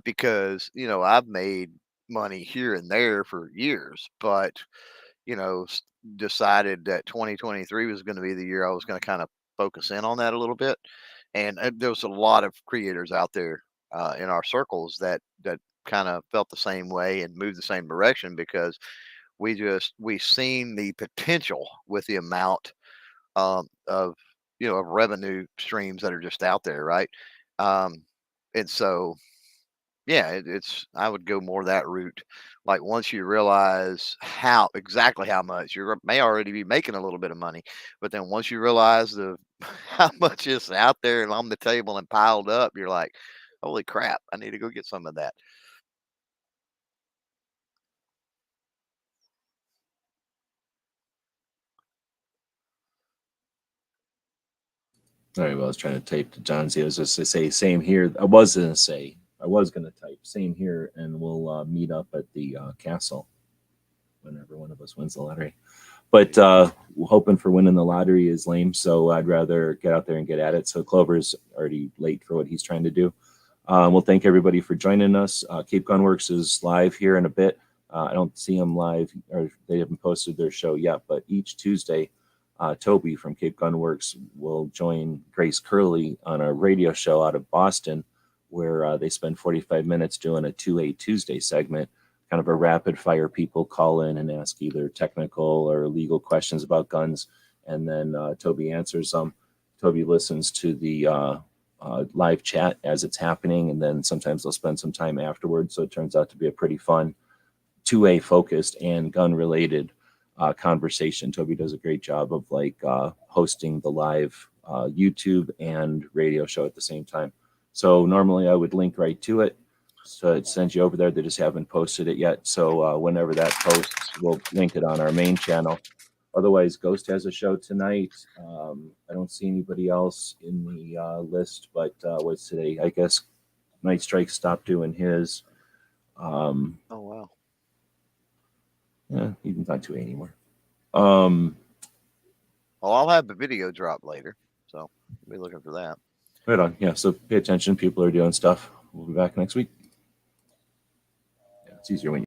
because I've made money here and there for years, but decided that 2023 was going to be the year I was going to kind of focus in on that a little bit. And there was a lot of creators out there in our circles that kind of felt the same way and moved the same direction, because we seen the potential with the amount of of revenue streams that are just out there, right? Um, and so yeah, it's I would go more that route. Like, once you realize exactly how much you may already be making a little bit of money, but then once you realize the how much is out there and on the table and piled up, you're like, holy crap, I need to go get some of that. All right. Well, I was trying to type to John Z. I was just to say same here. I was going to type same here, and we'll meet up at the castle whenever one of us wins the lottery. But hoping for winning the lottery is lame, so I'd rather get out there and get at it. So Clover's already late for what he's trying to do. We'll thank everybody for joining us. Cape Gunworks is live here in a bit. I don't see them live, or they haven't posted their show yet, but each Tuesday, Toby from Cape Gunworks will join Grace Curley on a radio show out of Boston, where they spend 45 minutes doing a 2A Tuesday segment, kind of a rapid fire. People call in and ask either technical or legal questions about guns, and then Toby answers them. Toby listens to the live chat as it's happening, and then sometimes they'll spend some time afterwards. So it turns out to be a pretty fun 2A focused and gun related conversation. Toby does a great job of hosting the live YouTube and radio show at the same time. So normally I would link right to it. So it sends you over there. They just haven't posted it yet. So whenever that posts, we'll link it on our main channel. Otherwise, Ghost has a show tonight. I don't see anybody else in the list, but what's today? I guess Night Strike stopped doing his. Oh, wow. Yeah, he's not 2A anymore. Well, I'll have the video drop later, so I'll be looking for that. Right on. Yeah, so pay attention. People are doing stuff. We'll be back next week. Yeah, it's easier when you